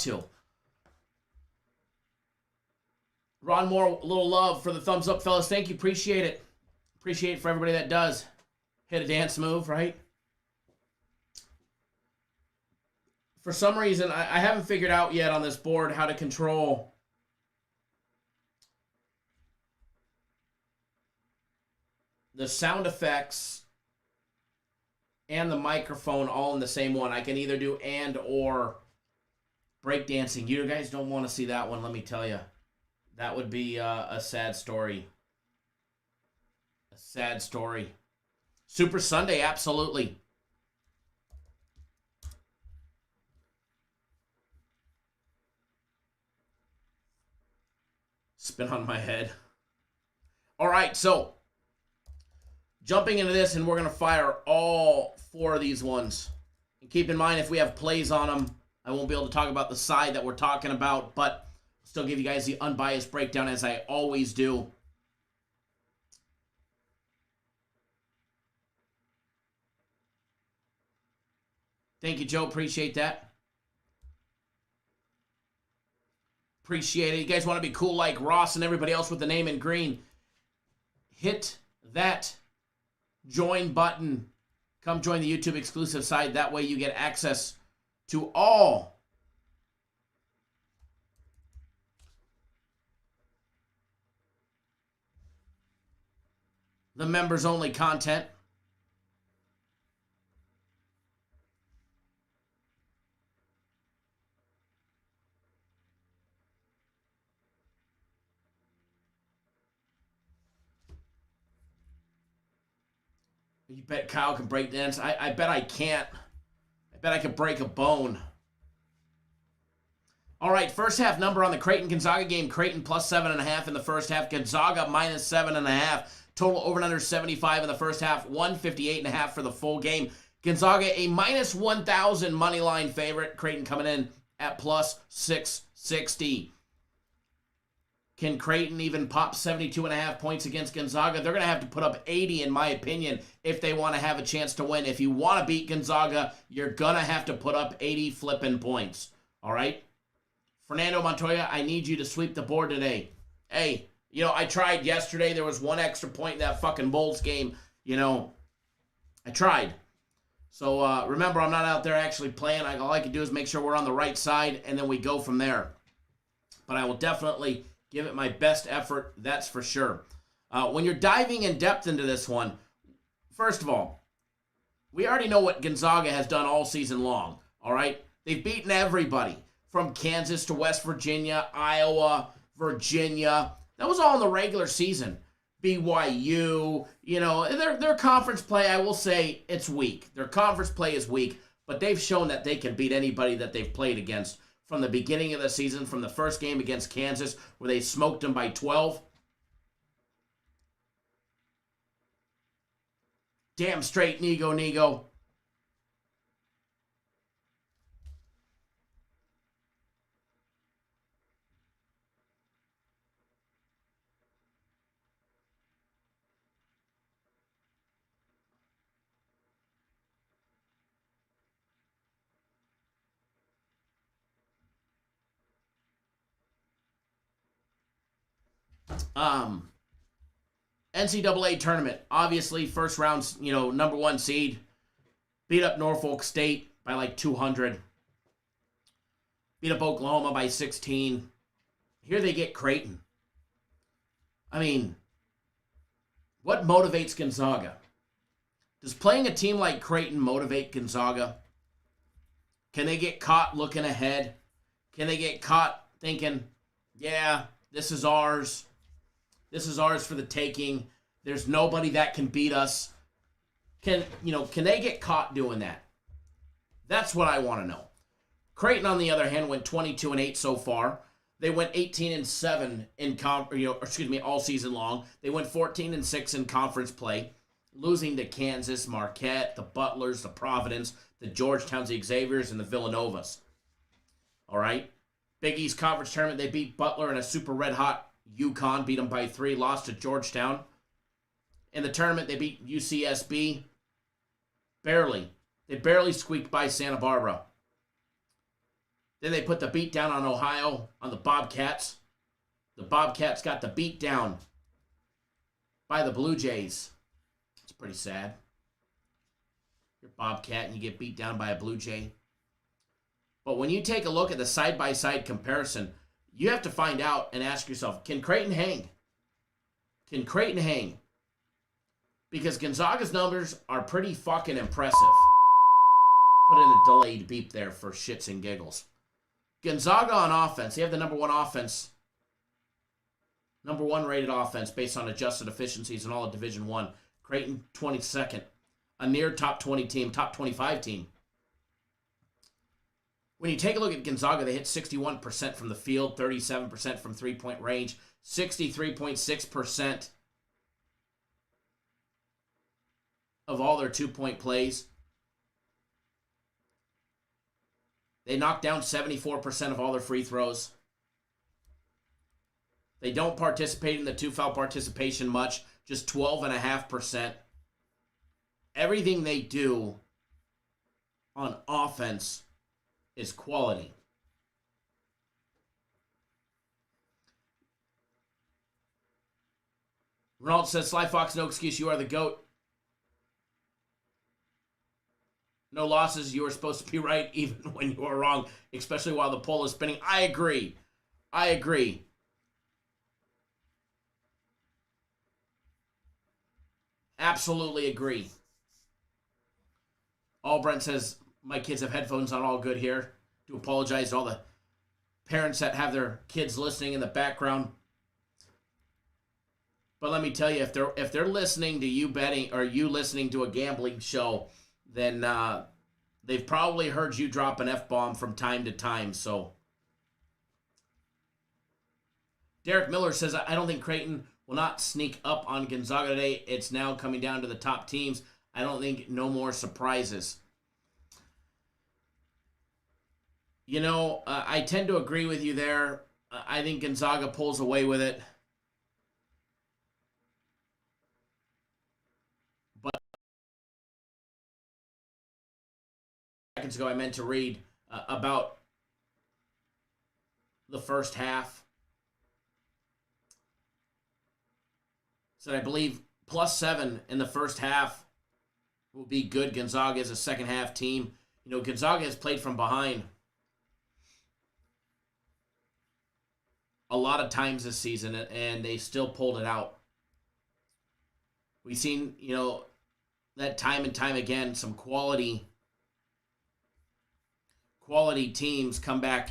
To Ron Moore, a little love for the thumbs up, fellas. Thank you. Appreciate it. Appreciate it for everybody that does. Hit a dance move, right? For some reason, I haven't figured out yet on this board how to control the sound effects and the microphone all in the same one. I can either do and or breakdancing. You guys don't want to see that one, let me tell you. That would be a sad story. A A sad story. Super Sunday, absolutely. Spin on my head. All right, so jumping into this, and we're going to fire all 4 of these ones. And keep in mind, if we have plays on them, I won't be able to talk about the side that we're talking about, but still give you guys the unbiased breakdown as I always do. Thank you, Joe. Appreciate that. Appreciate it. You guys want to be cool like Ross and everybody else with the name in green? Hit that join button. Come join the YouTube exclusive side. That way you get access to all the members only content. You bet Kyle can break dance. I bet I can't. I bet I could break a bone. All right, first half number on the Creighton-Gonzaga game. Creighton plus 7.5 in the first half. Gonzaga minus 7.5. Total over and under 75 in the first half. 158.5 for the full game. Gonzaga a minus 1,000 money line favorite. Creighton coming in at plus 660. Can Creighton even pop 72.5 points against Gonzaga? They're going to have to put up 80, in my opinion, if they want to have a chance to win. If you want to beat Gonzaga, you're going to have to put up 80 flipping points. All right? Fernando Montoya, I need you to sweep the board today. Hey, you know, I tried yesterday. There was 1 extra point in that fucking Bulls game. You know, I tried. So remember, I'm not out there actually playing. All I can do is make sure we're on the right side, and then we go from there. But I will definitely give it my best effort, that's for sure. When you're diving in depth into this one, first of all, we already know what Gonzaga has done all season long, all right? They've beaten everybody, from Kansas to West Virginia, Iowa, Virginia. That was all in the regular season. BYU, you know, their conference play, I will say, it's weak. Their conference play is weak, but they've shown that they can beat anybody that they've played against. From the beginning of the season, from the first game against Kansas, where they smoked them by 12. Damn straight, Nego. NCAA tournament, obviously first round, you know, number 1 seed, beat up Norfolk State by like 200, beat up Oklahoma by 16. Here they get Creighton. I mean, what motivates Gonzaga? Does playing a team like Creighton motivate Gonzaga? Can they get caught looking ahead? Can they get caught thinking, yeah, this is ours. This is ours for the taking. There's nobody that can beat us. Can they get caught doing that? That's what I want to know. Creighton, on the other hand, went 22-8 so far. They went 18-7 in all season long. They went 14-6 in conference play, losing to Kansas, Marquette, the Butlers, the Providence, the Georgetowns, the Xaviers, and the Villanovas. All right? Big East Conference Tournament, they beat Butler in a super red-hot UConn, beat them by 3, lost to Georgetown. In the tournament, they beat UCSB. Barely. They barely squeaked by Santa Barbara. Then they put the beat down on Ohio, on the Bobcats. The Bobcats got the beat down by the Blue Jays. It's pretty sad. You're a Bobcat and you get beat down by a Blue Jay. But when you take a look at the side-by-side comparison, you have to find out and ask yourself, can Creighton hang? Can Creighton hang? Because Gonzaga's numbers are pretty fucking impressive. Put in a delayed beep there for shits and giggles. Gonzaga on offense, they have the number 1 offense Number 1 rated offense based on adjusted efficiencies in all of Division 1. Creighton, 22nd. A near top 20 team, top 25 team. When you take a look at Gonzaga, they hit 61% from the field, 37% from three-point range, 63.6% of all their two-point plays. They knocked down 74% of all their free throws. They don't participate in the two-foul participation much, just 12.5%. Everything they do on offense is quality. Ronald says, Sly Fox, no excuse, you are the GOAT. No losses, you are supposed to be right even when you are wrong, especially while the poll is spinning. I agree. Absolutely agree. All Brent says, my kids have headphones on, all good here. Do apologize to all the parents that have their kids listening in the background. But let me tell you, if they're listening to you betting or you listening to a gambling show, then they've probably heard you drop an F-bomb from time to time. So Derek Miller says, I don't think Creighton will not sneak up on Gonzaga today. It's now coming down to the top teams. I don't think no more surprises. You know, I tend to agree with you there. I think Gonzaga pulls away with it. But seconds ago, I meant to read about the first half. So I believe +7 in the first half will be good. Gonzaga is a second half team. You know, Gonzaga has played from behind a lot of times this season, and they still pulled it out. We've seen, you know, that time and time again, some quality teams come back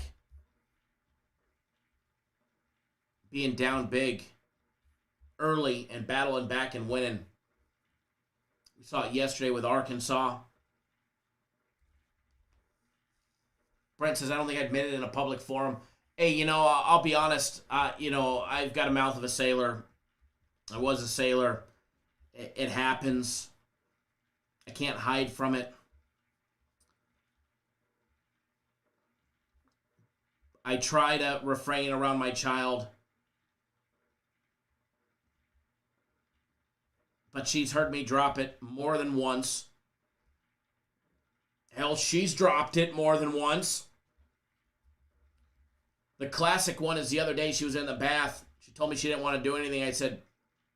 being down big early and battling back and winning. We saw it yesterday with Arkansas. Brent says, I don't think I admitted in a public forum. Hey, you know, I'll be honest. You know, I've got a mouth of a sailor. I was a sailor. It happens. I can't hide from it. I try to refrain around my child. But she's heard me drop it more than once. Hell, she's dropped it more than once. The classic one is the other day she was in the bath. She told me she didn't want to do anything. I said,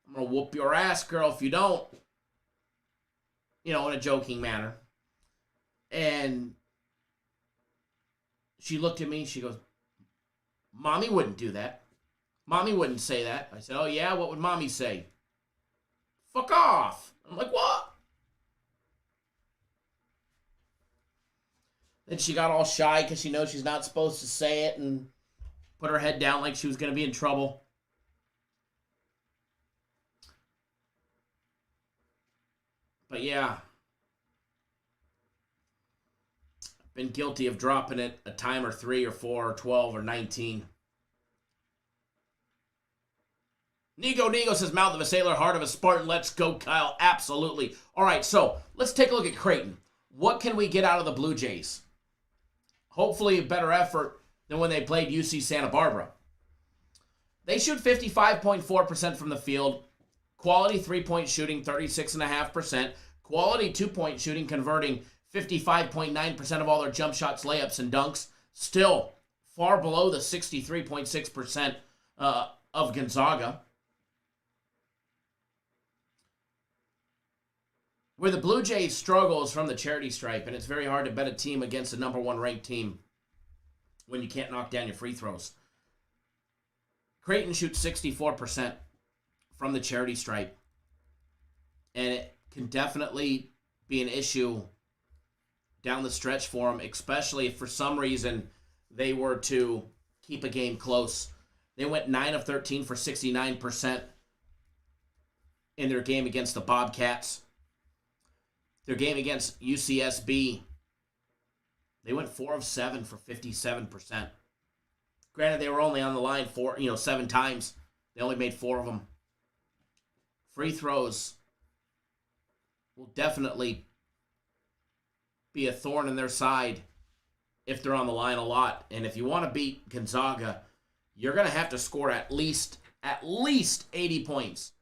I'm going to whoop your ass, girl, if you don't. You know, in a joking manner. And she looked at me. She goes, Mommy wouldn't do that. Mommy wouldn't say that. I said, oh, yeah? What would Mommy say? Fuck off. I'm like, what? Then she got all shy because she knows she's not supposed to say it and put her head down like she was going to be in trouble. But yeah, I've been guilty of dropping it a time or 3 or 4 or 12 or 19. Nego says, mouth of a sailor, heart of a Spartan. Let's go, Kyle. Absolutely. All right, so let's take a look at Creighton. What can we get out of the Blue Jays? Hopefully a better effort than when they played UC Santa Barbara. They shoot 55.4% from the field. Quality three-point shooting, 36.5%. Quality two-point shooting, converting 55.9% of all their jump shots, layups, and dunks. Still far below the 63.6% of Gonzaga. Where the Blue Jays struggle is from the charity stripe, and it's very hard to bet a team against a number 1 ranked team when you can't knock down your free throws. Creighton shoots 64% from the charity stripe, and it can definitely be an issue down the stretch for them, especially if for some reason they were to keep a game close. They went 9 of 13 for 69% in their game against the Bobcats. Their game against UCSB, they went 4 of 7 for 57%. Granted, they were only on the line 7 times. They only made 4 of them. Free throws will definitely be a thorn in their side if they're on the line a lot. And if you want to beat Gonzaga, you're going to have to score at least 80 points.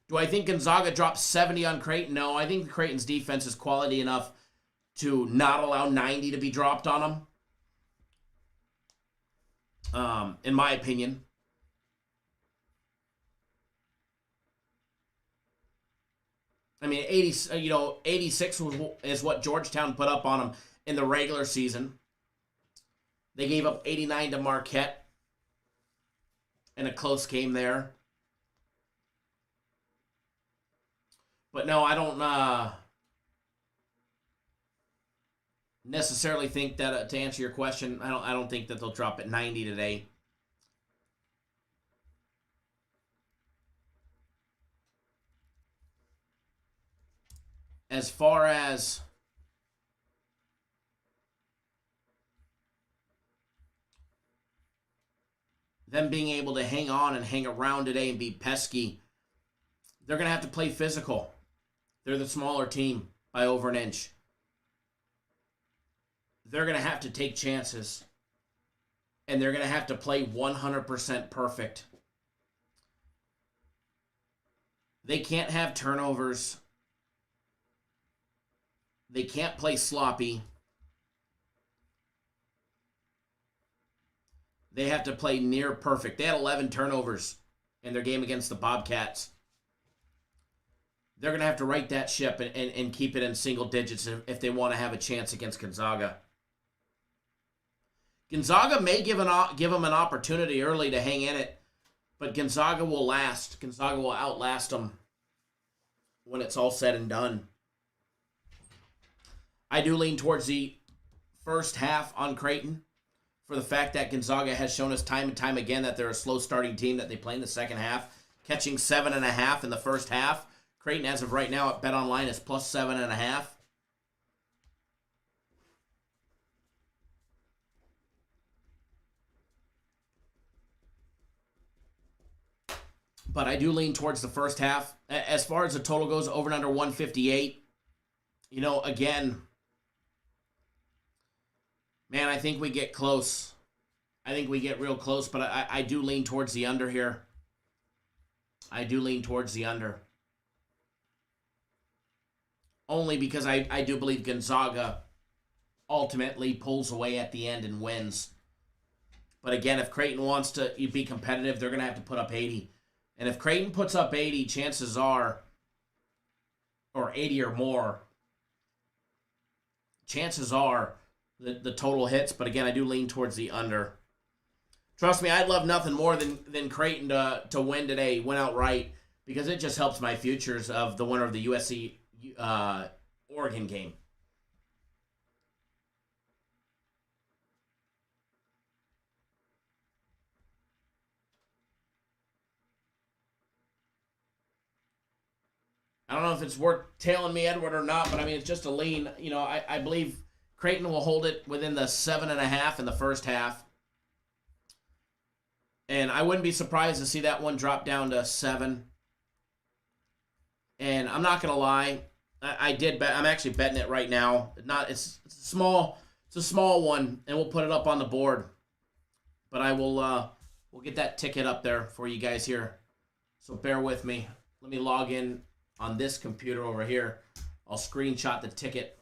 Do I think Gonzaga drops 70 on Creighton? No, I think Creighton's defense is quality enough to not allow 90 to be dropped on them, in my opinion. I mean, 86 is what Georgetown put up on them in the regular season. They gave up 89 to Marquette in a close game there. But no, I don't necessarily think that, to answer your question, I don't think that they'll drop at 90 today. As far as them being able to hang on and hang around today and be pesky, they're going to have to play physical. They're the smaller team by over an inch. They're going to have to take chances. And they're going to have to play 100% perfect. They can't have turnovers. They can't play sloppy. They have to play near perfect. They had 11 turnovers in their game against the Bobcats. They're going to have to right that ship and keep it in single digits if they want to have a chance against Gonzaga. Gonzaga may give them an opportunity early to hang in it, but Gonzaga will last. Gonzaga will outlast them when it's all said and done. I do lean towards the first half on Creighton for the fact that Gonzaga has shown us time and time again that they're a slow starting team that they play in the second half, catching 7.5 in the first half. Creighton, as of right now, at BetOnline is plus 7.5. But I do lean towards the first half. As far as the total goes, over and under 158. Again, man, I think we get close. I think we get real close, but I do lean towards the under here. I do lean towards the under. Only because I do believe Gonzaga ultimately pulls away at the end and wins. But again, if Creighton wants to be competitive, they're going to have to put up 80. And if Creighton puts up 80, chances are, or 80 or more, chances are the total hits. But again, I do lean towards the under. Trust me, I'd love nothing more than Creighton to win today, win outright, because it just helps my futures of the winner of the USC Oregon game. I don't know if it's worth tailing me Edward or not, but I mean, it's just a lean. I believe Creighton will hold it within the 7.5 in the first half. And I wouldn't be surprised to see that one drop down to 7. And I'm not going to lie, I did bet. I'm actually betting it right now. It's small. It's a small one, and we'll put it up on the board. But I will we'll get that ticket up there for you guys here. So bear with me. Let me log in on this computer over here. I'll screenshot the ticket.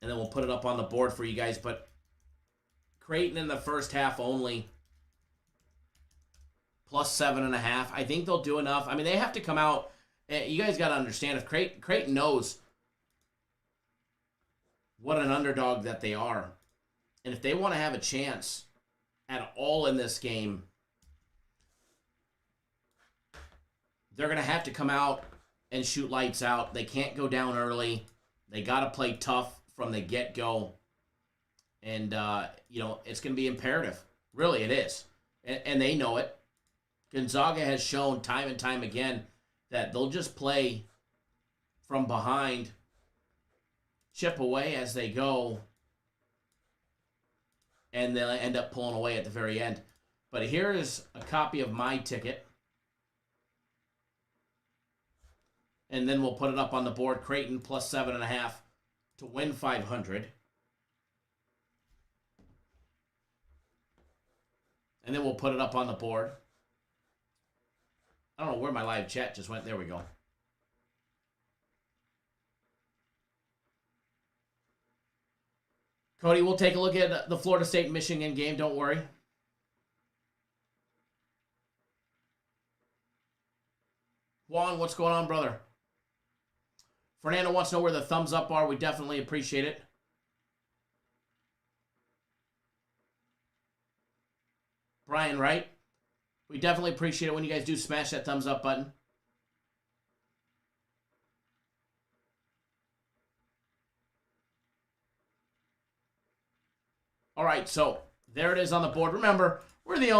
And then we'll put it up on the board for you guys. But Creighton in the first half only, plus 7.5. I think they'll do enough. I mean, they have to come out. You guys got to understand, if Creighton knows what an underdog that they are. And if they want to have a chance at all in this game, they're going to have to come out and shoot lights out. They can't go down early. They got to play tough from the get-go. And, it's going to be imperative. Really, it is. And they know it. Gonzaga has shown time and time again that they'll just play from behind, chip away as they go, and they'll end up pulling away at the very end. But here is a copy of my ticket. And then we'll put it up on the board. Creighton plus 7.5 to win 500. And then we'll put it up on the board. I don't know where my live chat just went. There we go. Cody, we'll take a look at the Florida State-Michigan game. Don't worry. Juan, what's going on, brother? Fernando wants to know where the thumbs up are. We definitely appreciate it. Brian, right? We definitely appreciate it when you guys do smash that thumbs up button. All right, so there it is on the board. Remember, I'm the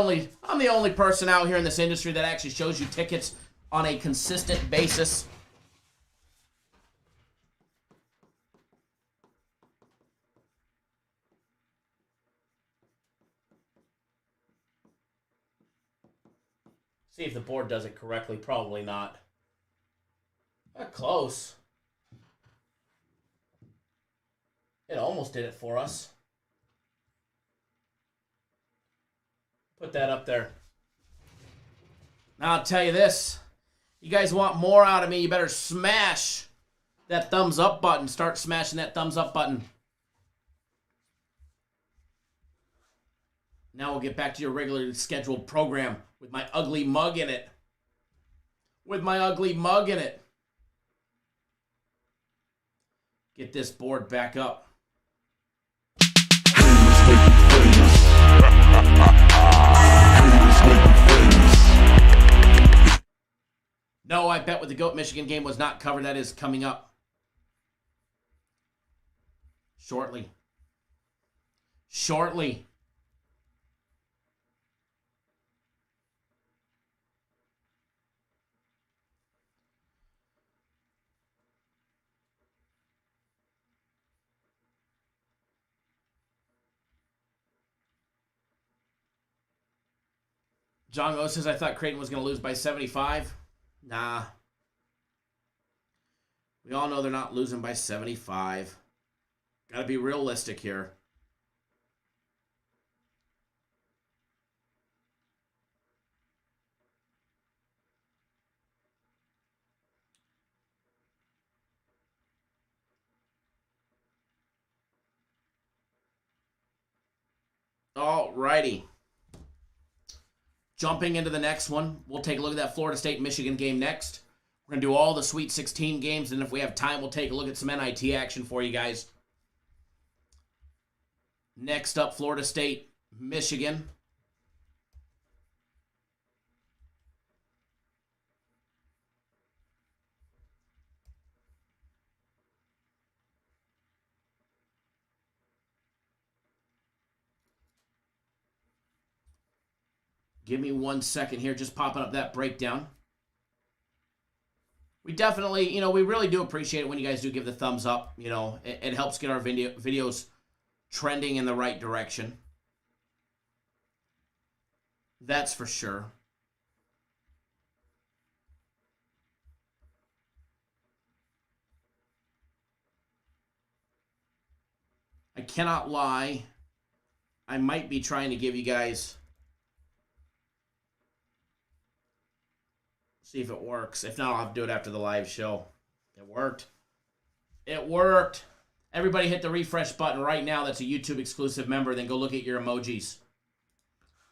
only person out here in this industry that actually shows you tickets on a consistent basis. See if the board does it correctly. Probably not. Close. It almost did it for us. Put that up there. Now I'll tell you this. You guys want more out of me, you better smash that thumbs up button. Start smashing that thumbs up button. Now we'll get back to your regularly scheduled program with my ugly mug in it. With my ugly mug in it. Get this board back up. No, I bet with the GOAT Michigan game was not covered. That is coming up shortly. Shortly. John O says, I thought Creighton was going to lose by 75. Nah. We all know they're not losing by 75. Got to be realistic here. All righty. Jumping into the next one, we'll take a look at that Florida State-Michigan game next. We're going to do all the Sweet 16 games, and if we have time, we'll take a look at some NIT action for you guys. Next up, Florida State-Michigan. Give me 1 second here, just popping up that breakdown. We definitely, we really do appreciate it when you guys do give the thumbs up. It helps get our videos trending in the right direction. That's for sure. I cannot lie. I might be trying to give you guys... See if it works. If not, I'll have to do it after the live show. It worked. It worked. Everybody hit the refresh button right now. That's a YouTube exclusive member. Then go look at your emojis.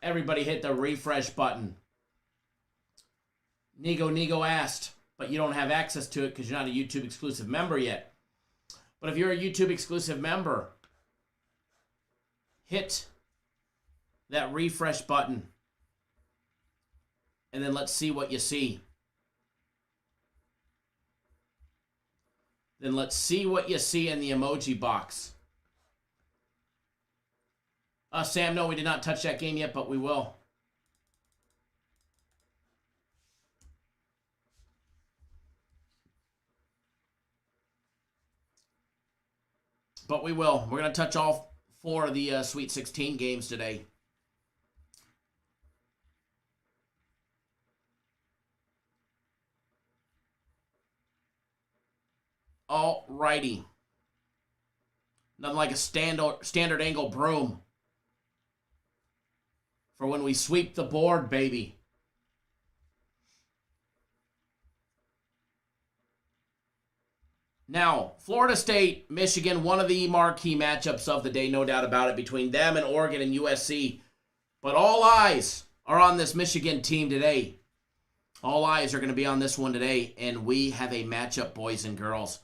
Everybody hit the refresh button. Nigo asked, but you don't have access to it because you're not a YouTube exclusive member yet. But if you're a YouTube exclusive member, hit that refresh button. And then let's see what you see. Then let's see what you see in the emoji box. Sam, no, we did not touch that game yet, but we will. But we will. We're going to touch all 4 of the Sweet 16 games today. All righty. Nothing like a standard angle broom for when we sweep the board, baby. Now, Florida State, Michigan, one of the marquee matchups of the day, no doubt about it, between them and Oregon and USC. But all eyes are on this Michigan team today. All eyes are going to be on this one today, and we have a matchup, boys and girls.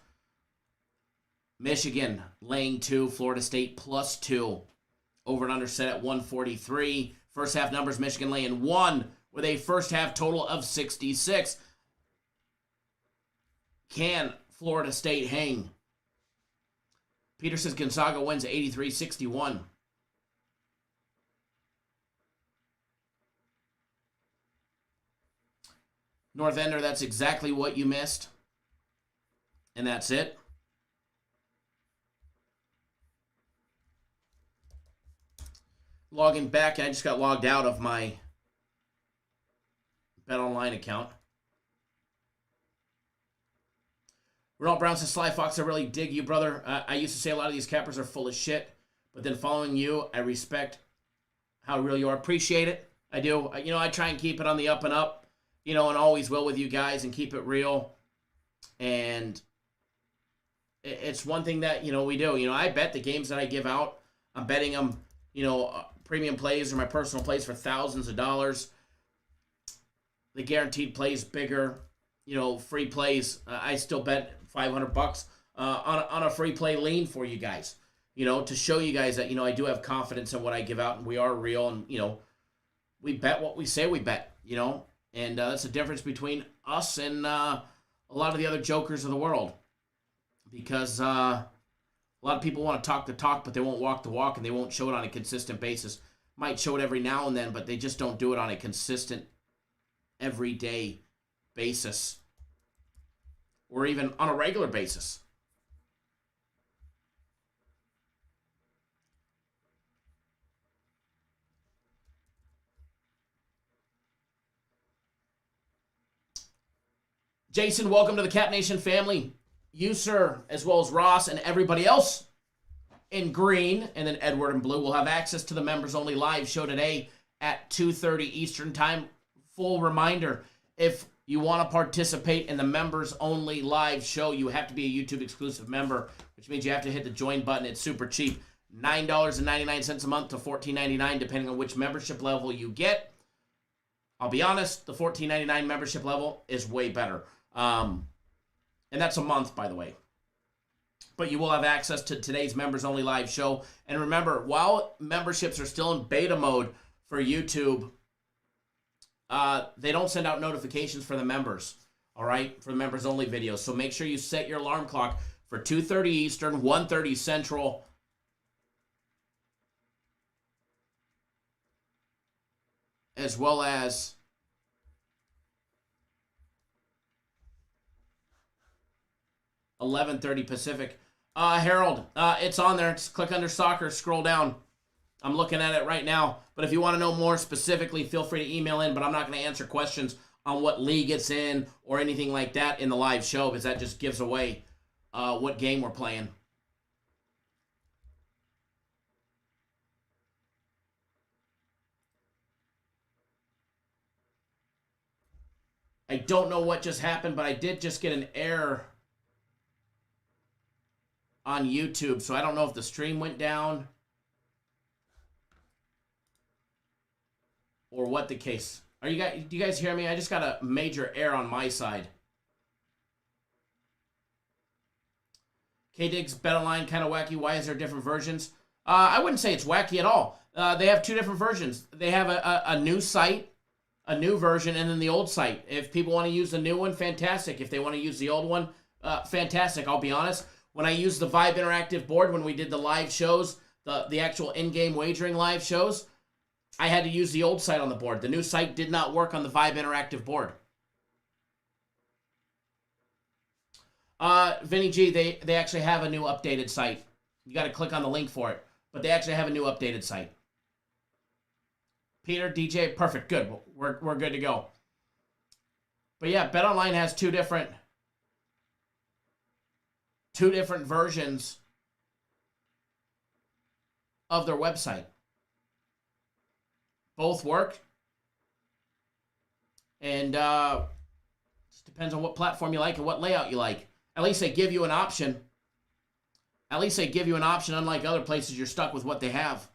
Michigan laying 2, Florida State +2. Over and under set at 143. First half numbers, Michigan laying 1 with a first half total of 66. Can Florida State hang? Peter says Gonzaga wins 83-61. North Ender, that's exactly what you missed. And that's it. Logging back, I just got logged out of my BetOnline account. Ronald Brown says, Sly Fox, I really dig you, brother. I used to say a lot of these cappers are full of shit, but then following you, I respect how real you are. Appreciate it. I do. I try and keep it on the up and up, and always will with you guys and keep it real. And it's one thing that, we do. I bet the games that I give out, I'm betting them, premium plays or my personal plays for thousands of dollars. The guaranteed plays bigger, free plays. I still bet $500 on a free play lean for you guys, to show you guys that, I do have confidence in what I give out and we are real and, we bet what we say we bet, and that's the difference between us and a lot of the other jokers of the world, because a lot of people want to talk the talk, but they won't walk the walk, and they won't show it on a consistent basis. Might show it every now and then, but they just don't do it on a consistent, everyday basis, or even on a regular basis. Jason, welcome to the Cap Nation family. You, sir, as well as Ross and everybody else in green, and then Edward in blue, will have access to the members-only live show today at 2:30 Eastern Time. Full reminder, if you want to participate in the members-only live show, you have to be a YouTube-exclusive member, which means you have to hit the join button. It's super cheap, $9.99 a month to $14.99, depending on which membership level you get. I'll be honest, the $14.99 membership level is way better. And that's a month, by the way. But you will have access to today's members-only live show. And remember, while memberships are still in beta mode for YouTube, they don't send out notifications for the members, all right, for the members-only videos. So make sure you set your alarm clock for 2:30 Eastern, 1:30 Central. As well as 11:30 Pacific. Harold, it's on there. Just click under soccer, scroll down. I'm looking at it right now. But if you want to know more specifically, feel free to email in. But I'm not going to answer questions on what league it's in or anything like that in the live show, because that just gives away what game we're playing. I don't know what just happened, but I did just get an error on YouTube, so I don't know if the stream went down or what the case. Do you guys hear me? I just got a major error on my side. K-Dig's BetOnline kind of wacky. Why is there different versions? I wouldn't say it's wacky at all. They have two different versions. They have a new site, a new version, and then the old site. If people want to use the new one, fantastic. If they want to use the old one, fantastic. I'll be honest. When I used the Vibe Interactive board, when we did the live shows, the actual in-game wagering live shows, I had to use the old site on the board. The new site did not work on the Vibe Interactive board. Vinny G, they actually have a new updated site. You got to click on the link for it. But they actually have a new updated site. Peter, DJ, perfect, good. We're good to go. But yeah, BetOnline has two different versions of their website. Both work. And just depends on what platform you like and what layout you like. At least they give you an option. At least they give you an option, unlike other places you're stuck with what they have.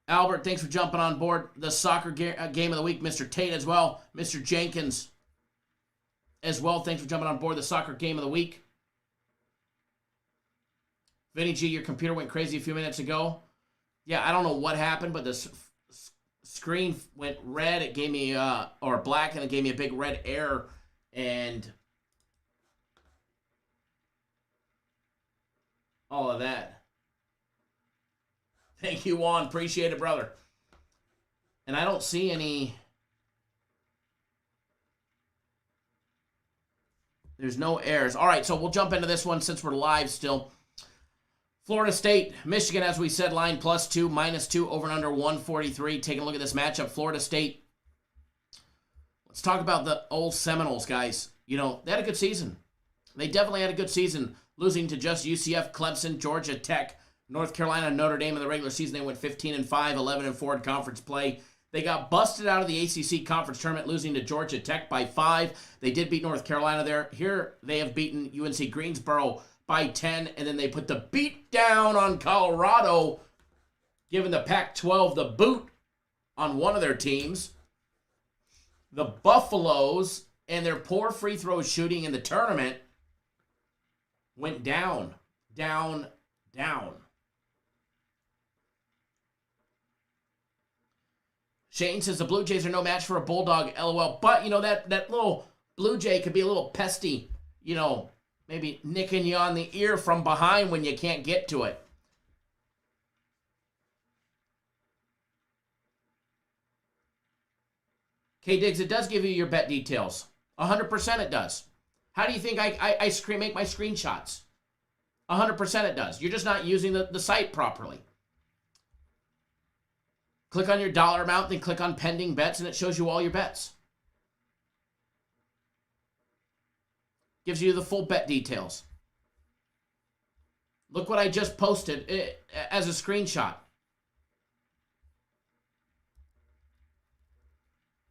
Albert, thanks for jumping on board. The soccer game of the week, Mr. Tate as well. Mr. Jenkins as well. Thanks for jumping on board the soccer game of the week. Vinny G, your computer went crazy a few minutes ago. Yeah, I don't know what happened, but the screen went red. It gave me, or black, and it gave me a big red error. And all of that. Thank you, Juan. Appreciate it, brother. And I don't see any. There's no errors. All right, so we'll jump into this one since we're live still. Florida State, Michigan, as we said, line +2, -2, over and under 143. Taking a look at this matchup, Florida State. Let's talk about the old Seminoles, guys. You know, they had a good season. They definitely had a good season, losing to just UCF, Clemson, Georgia Tech, North Carolina, Notre Dame in the regular season. They went 15-5, 11-4 in conference play. They got busted out of the ACC conference tournament, losing to Georgia Tech by 5. They did beat North Carolina there. Here, they have beaten UNC Greensboro by 10, and then they put the beat down on Colorado, giving the Pac-12 the boot on one of their teams. The Buffaloes and their poor free throw shooting in the tournament went down. Shane says the Blue Jays are no match for a Bulldog, LOL. But, you know, that little Blue Jay could be a little pesty, you know, maybe nicking you on the ear from behind when you can't get to it. K-Diggs, it does give you your bet details. 100% it does. How do you think I make my screenshots? 100% it does. You're just not using the site properly. Click on your dollar amount, then click on pending bets, and it shows you all your bets. Gives you the full bet details. Look what I just posted as a screenshot.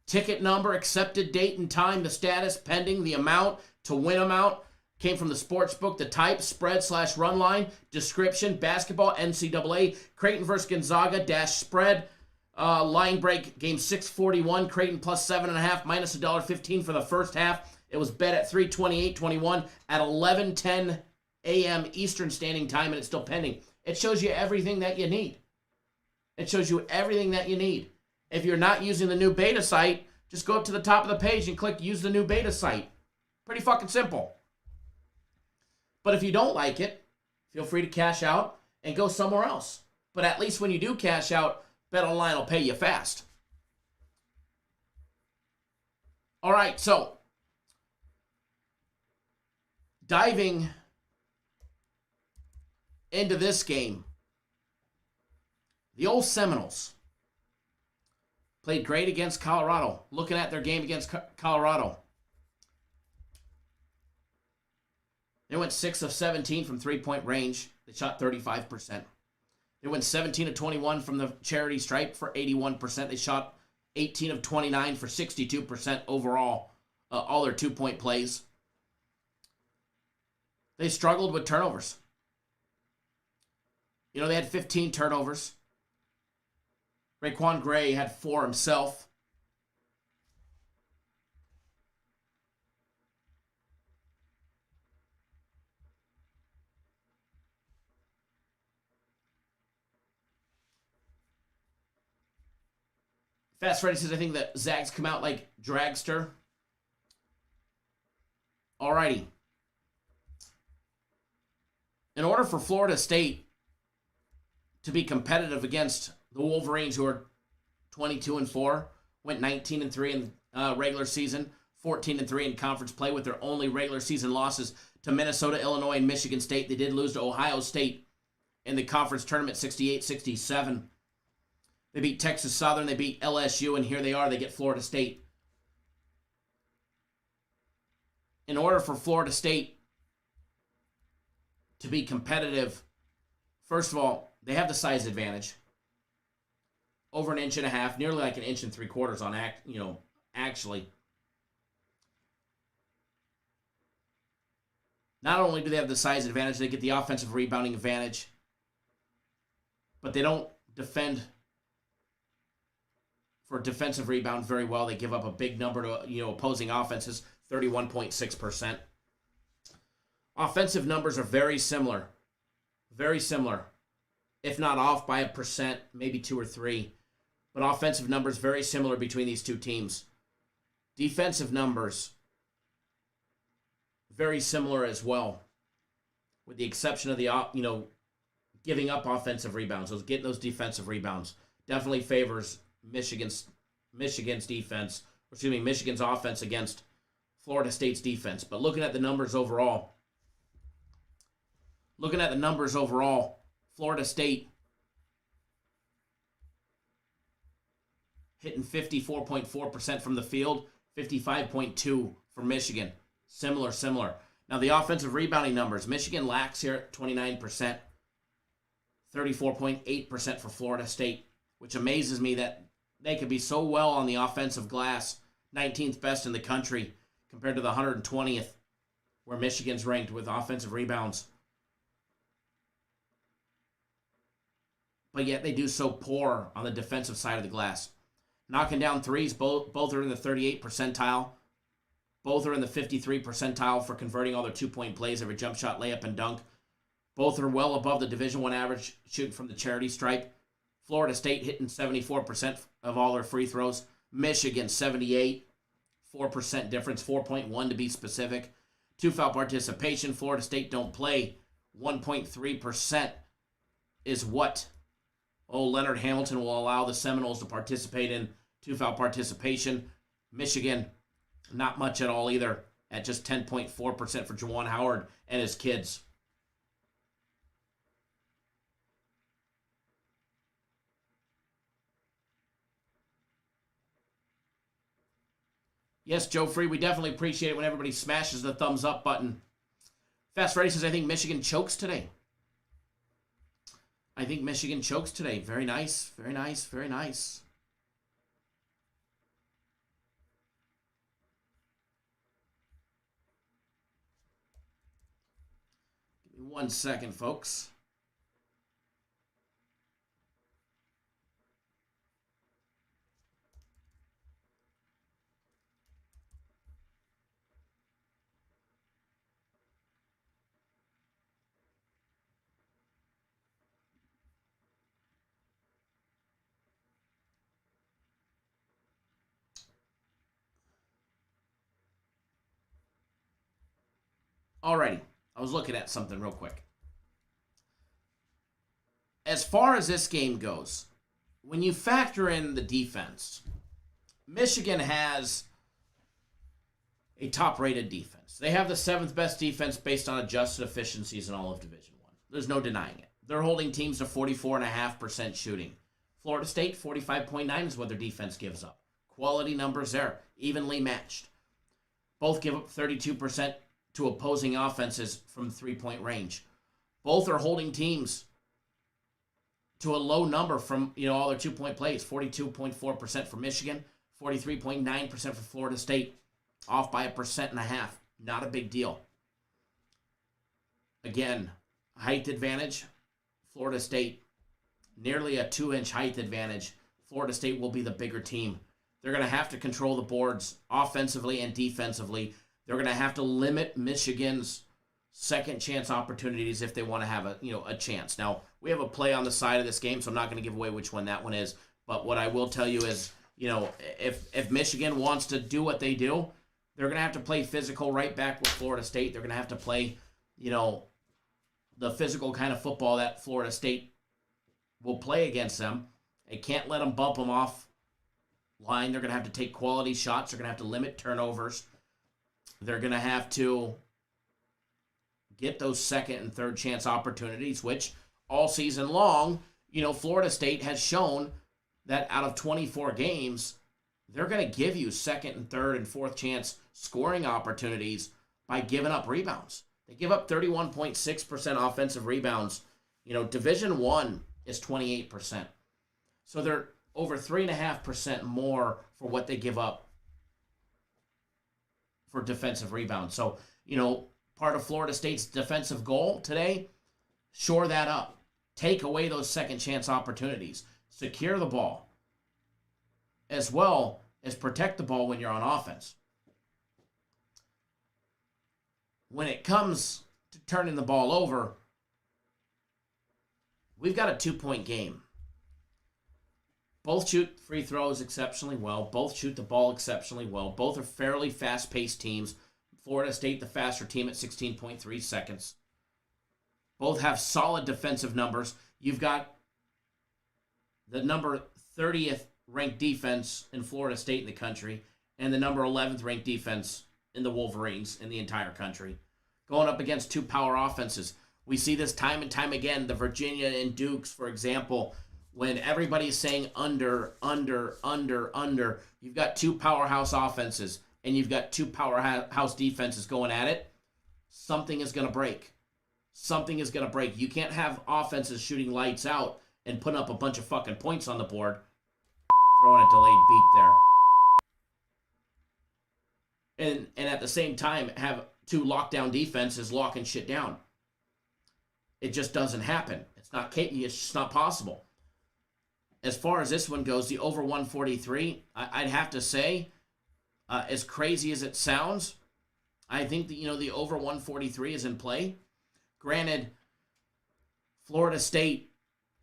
Ticket number, accepted date and time, the status, pending, the amount, to win amount. Came from the sportsbook, the type, spread/run line, description, basketball, NCAA, Creighton versus Gonzaga, -spread, line break, game 641, Creighton +7.5, -$1.15 for the first half. It was bet at 3:28:21 at 11:10 a.m. Eastern Standing Time, and it's still pending. It shows you everything that you need. It shows you everything that you need. If you're not using the new beta site, just go up to the top of the page and click Use the new beta site. Pretty fucking simple. But if you don't like it, feel free to cash out and go somewhere else. But at least when you do cash out, BetOnline will pay you fast. All right, so diving into this game, the old Seminoles played great against Colorado. Looking at their game against Colorado, they went 6 of 17 from three-point range. They shot 35%. They went 17 of 21 from the charity stripe for 81%. They shot 18 of 29 for 62% overall, all their two-point plays. They struggled with turnovers. You know, they had 15 turnovers. Raquan Gray had 4 himself. Fast Freddy says, I think that Zags come out like dragster. Alrighty. In order for Florida State to be competitive against the Wolverines, who are 22-4, went 19-3 in regular season, 14-3 in conference play with their only regular season losses to Minnesota, Illinois, and Michigan State. They did lose to Ohio State in the conference tournament 68-67. They beat Texas Southern, they beat LSU, and here they are, they get Florida State. In order for Florida State to be competitive, first of all, they have the size advantage. Over an inch and a half, nearly like an inch and 3/4 on actually. Not only do they have the size advantage, they get the offensive rebounding advantage, but they don't defend for defensive rebound very well. They give up a big number to opposing offenses, 31.6%. Offensive numbers are very similar, if not off by 1%, maybe 2 or 3. But offensive numbers very similar between these two teams. Defensive numbers very similar as well, with the exception of the giving up offensive rebounds. Getting those defensive rebounds definitely favors Michigan's defense. Michigan's offense against Florida State's defense. But looking at the numbers overall, Florida State hitting 54.4% from the field, 55.2% for Michigan. Similar. Now the offensive rebounding numbers. Michigan lacks here at 29%, 34.8% for Florida State, which amazes me that they could be so well on the offensive glass, 19th best in the country, compared to the 120th, where Michigan's ranked with offensive rebounds. But yet they do so poor on the defensive side of the glass. Knocking down threes, both are in the 38th percentile. Both are in the 53rd percentile for converting all their 2-point plays, every jump shot, layup, and dunk. Both are well above the Division I average shooting from the charity stripe. Florida State hitting 74% of all their free throws. Michigan 78%, 4% difference, 4.1 to be specific. 2-foul participation. Florida State don't play. 1.3% is what Leonard Hamilton will allow the Seminoles to participate in 2-foul participation. Michigan, not much at all either, at just 10.4% for Juwan Howard and his kids. Yes, Joe Free, we definitely appreciate it when everybody smashes the thumbs up button. Fast Freddy says, I think Michigan chokes today. Very nice. Very nice. Give me 1 second, folks. Alrighty, I was looking at something real quick. As far as this game goes, when you factor in the defense, Michigan has a top-rated defense. They have the 7th best defense based on adjusted efficiencies in all of Division I. There's no denying it. They're holding teams to 44.5% shooting. Florida State, 45.9% is what their defense gives up. Quality numbers there, evenly matched. Both give up 32% to opposing offenses from 3-point range. Both are holding teams to a low number from all their 2-point plays. 42.4% for Michigan, 43.9% for Florida State, off by 1.5%. Not a big deal. Again, height advantage, Florida State, nearly a 2-inch height advantage. Florida State will be the bigger team. They're going to have to control the boards offensively and defensively. They're going to have to limit Michigan's second chance opportunities if they want to have a chance. Now, we have a play on the side of this game, so I'm not going to give away which one that one is. But what I will tell you is, if Michigan wants to do what they do, they're going to have to play physical right back with Florida State. They're going to have to play, the physical kind of football that Florida State will play against them. They can't let them bump them off line. They're going to have to take quality shots. They're going to have to limit turnovers. They're going to have to get those second and third chance opportunities, which all season long, Florida State has shown that out of 24 games, they're going to give you second and third and fourth chance scoring opportunities by giving up rebounds. They give up 31.6% offensive rebounds. Division I is 28%. So they're over 3.5% more for what they give up for defensive rebounds. So, part of Florida State's defensive goal today, shore that up. Take away those second chance opportunities. Secure the ball. As well as protect the ball when you're on offense. When it comes to turning the ball over, we've got a 2-point game. Both shoot free throws exceptionally well. Both shoot the ball exceptionally well. Both are fairly fast-paced teams. Florida State, the faster team at 16.3 seconds. Both have solid defensive numbers. You've got the number 30th ranked defense in Florida State in the country and the number 11th ranked defense in the Wolverines in the entire country. Going up against two power offenses. We see this time and time again. The Virginia and Dukes, for example, when everybody's saying under, you've got two powerhouse offenses and you've got two powerhouse defenses going at it, something is going to break. Something is going to break. You can't have offenses shooting lights out and putting up a bunch of fucking points on the board, throwing a delayed beep there. And at the same time, have two lockdown defenses locking shit down. It just doesn't happen. It's just not possible. As far as this one goes, the over 143, I'd have to say, as crazy as it sounds, I think that, the over 143 is in play. Granted, Florida State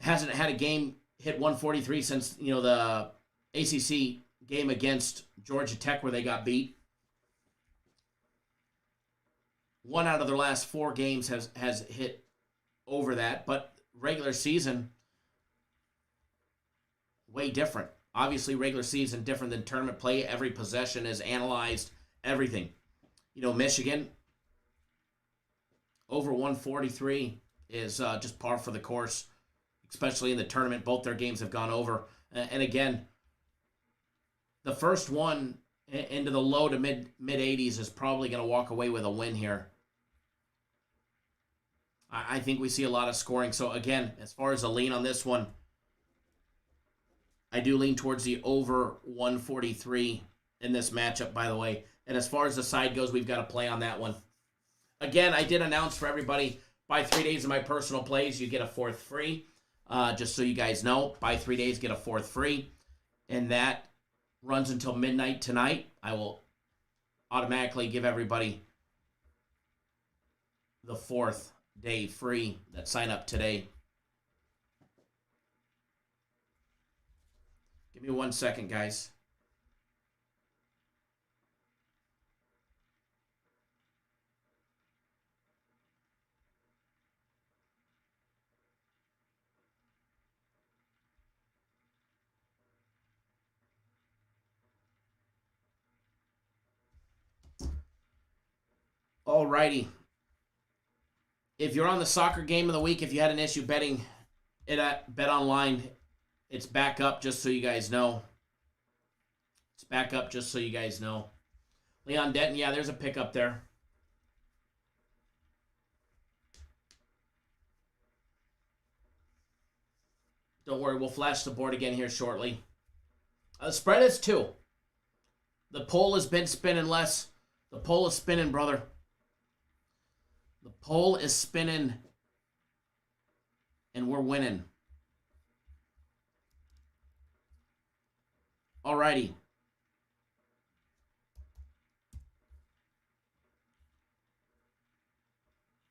hasn't had a game hit 143 since, the ACC game against Georgia Tech where they got beat. One out of their last 4 games has hit over that, but regular season, way different. Obviously, regular season different than tournament play. Every possession is analyzed, everything. Michigan, over 143 is just par for the course, especially in the tournament. Both their games have gone over. And again, the first one into the low to mid 80s is probably going to walk away with a win here. I think we see a lot of scoring. So again, as far as a lean on this one, I do lean towards the over 143 in this matchup, by the way. And as far as the side goes, we've got to play on that one. Again, I did announce for everybody, buy 3 days of my personal plays, you get a 4th free. Just so you guys know, buy 3 days, get a 4th free. And that runs until midnight tonight. I will automatically give everybody the 4th day free that sign up today. Give me 1 second, guys. Alrighty. If you're on the soccer game of the week, if you had an issue betting it at BetOnline, it's back up, just so you guys know. It's back up, just so you guys know. Leon Denton, yeah, there's a pickup there. Don't worry, we'll flash the board again here shortly. The spread is 2. The poll has been spinning less. The poll is spinning, brother. The poll is spinning, and we're winning. Alrighty.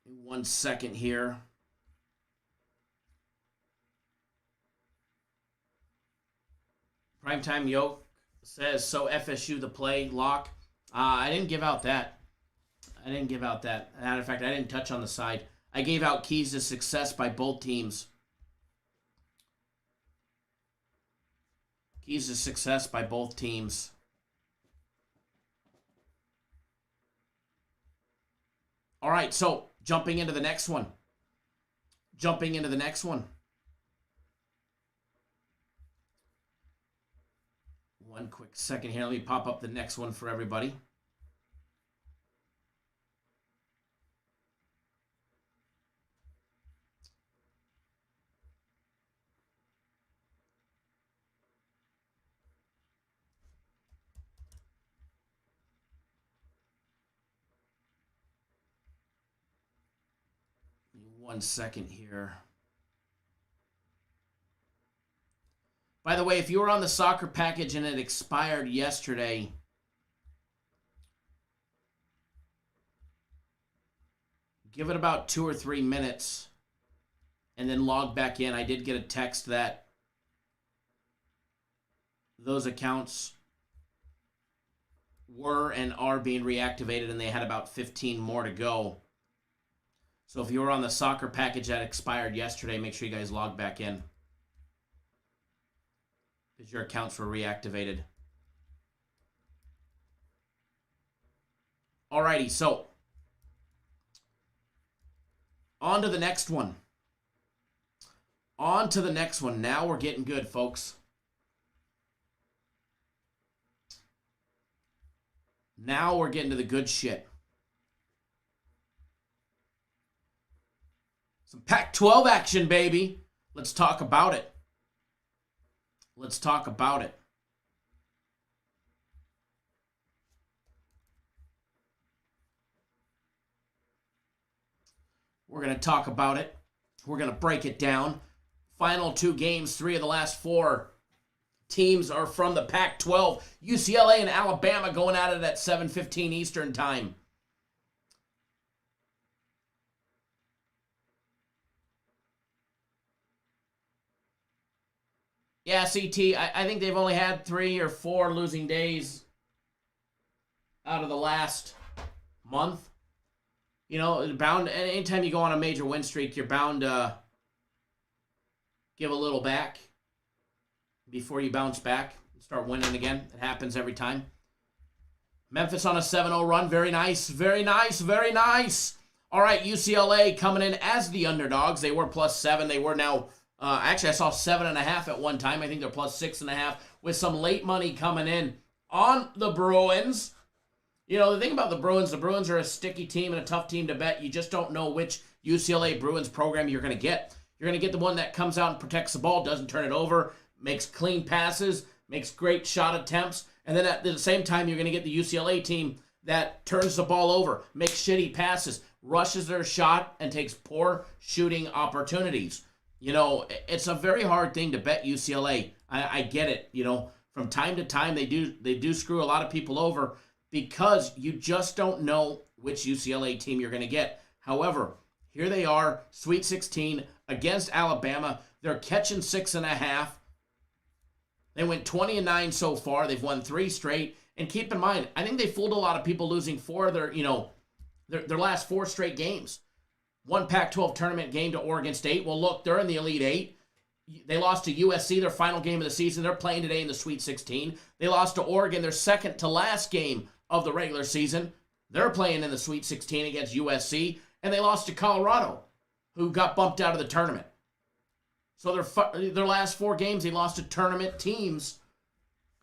One second here. Primetime Yoke says, so FSU the play lock. I didn't give out that. Matter of fact, I didn't touch on the side. I gave out keys to success by both teams. Keys to success by both teams. All right, so jumping into the next one. One quick second here. Let me pop up the next one for everybody. One second here. By the way, if you were on the soccer package and it expired yesterday, give it about 2 or 3 minutes and then log back in. I did get a text that those accounts were and are being reactivated, and they had about 15 more to go. So if you were on the soccer package that expired yesterday, make sure you guys log back in, because your accounts were reactivated. Alrighty, so on to the next one. Now we're getting good, folks. Now we're getting to the good shit. Some Pac-12 action, baby. Let's talk about it. We're going to talk about it. We're going to break it down. Final 2 games, 3 of the last 4 teams are from the Pac-12. UCLA and Alabama going at it at 7:15 Eastern time. Yeah, CT, I think they've only had 3 or 4 losing days out of the last month. You know, bound. Anytime you go on a major win streak, you're bound to give a little back before you bounce back and start winning again. It happens every time. Memphis on a 7-0 run. Very nice. All right, UCLA coming in as the underdogs. They were +7. They were now... actually, I saw 7.5 at one time. I think they're +6.5 with some late money coming in on the Bruins. You know, the thing about the Bruins are a sticky team and a tough team to bet. You just don't know which UCLA Bruins program you're going to get. You're going to get the one that comes out and protects the ball, doesn't turn it over, makes clean passes, makes great shot attempts, and then at the same time, you're going to get the UCLA team that turns the ball over, makes shitty passes, rushes their shot, and takes poor shooting opportunities. You know, it's a very hard thing to bet UCLA. I get it. You know, from time to time, they do screw a lot of people over because you just don't know which UCLA team you're going to get. However, here they are, Sweet 16 against Alabama. They're catching 6.5. They went 20-9 so far. They've won 3 straight. And keep in mind, I think they fooled a lot of people losing 4 of their last 4 straight games. 1 Pac-12 tournament game to Oregon State. Well, look, they're in the Elite 8. They lost to USC, their final game of the season. They're playing today in the Sweet 16. They lost to Oregon, their second to last game of the regular season. They're playing in the Sweet 16 against USC. And they lost to Colorado, who got bumped out of the tournament. So their last 4 games, they lost to tournament teams.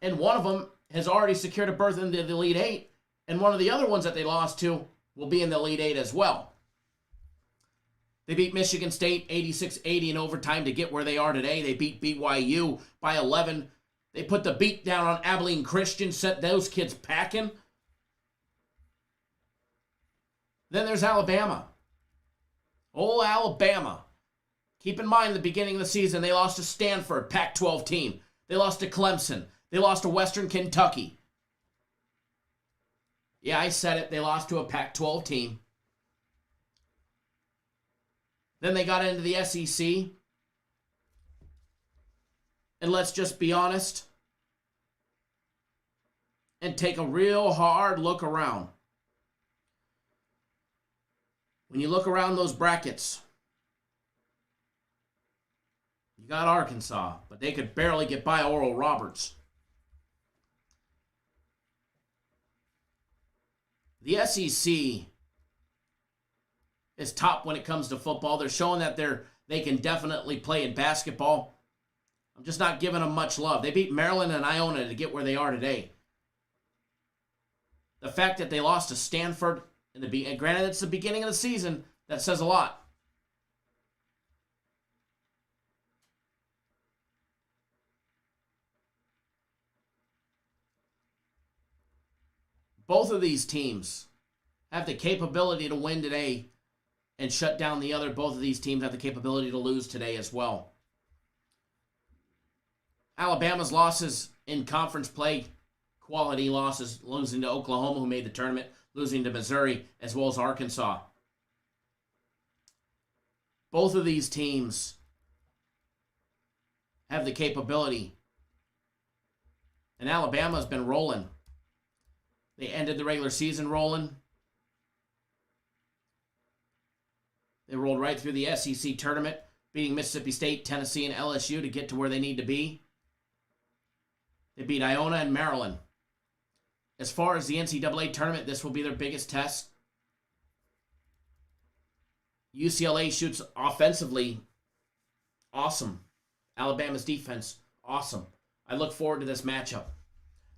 And one of them has already secured a berth in the Elite 8. And one of the other ones that they lost to will be in the Elite 8 as well. They beat Michigan State 86-80 in overtime to get where they are today. They beat BYU by 11. They put the beat down on Abilene Christian, sent those kids packing. Then there's Alabama. Oh, Alabama. Keep in mind, at the beginning of the season, they lost to Stanford, Pac-12 team. They lost to Clemson. They lost to Western Kentucky. Yeah, I said it. They lost to a Pac-12 team. Then they got into the SEC. And let's just be honest and take a real hard look around. When you look around those brackets, you got Arkansas, but they could barely get by Oral Roberts. The SEC is top when it comes to football. They're showing that they can definitely play in basketball. I'm just not giving them much love. They beat Maryland and Iona to get where they are today. The fact that they lost to Stanford and granted it's the beginning of the season, that says a lot. Both of these teams have the capability to win today and shut down the other. Both of these teams have the capability to lose today as well. Alabama's losses in conference play, quality losses, losing to Oklahoma, who made the tournament, losing to Missouri, as well as Arkansas. Both of these teams have the capability. And Alabama's been rolling. They ended the regular season rolling. They rolled right through the SEC tournament, beating Mississippi State, Tennessee, and LSU to get to where they need to be. They beat Iona and Maryland. As far as the NCAA tournament, this will be their biggest test. UCLA shoots offensively awesome. Alabama's defense, awesome. I look forward to this matchup.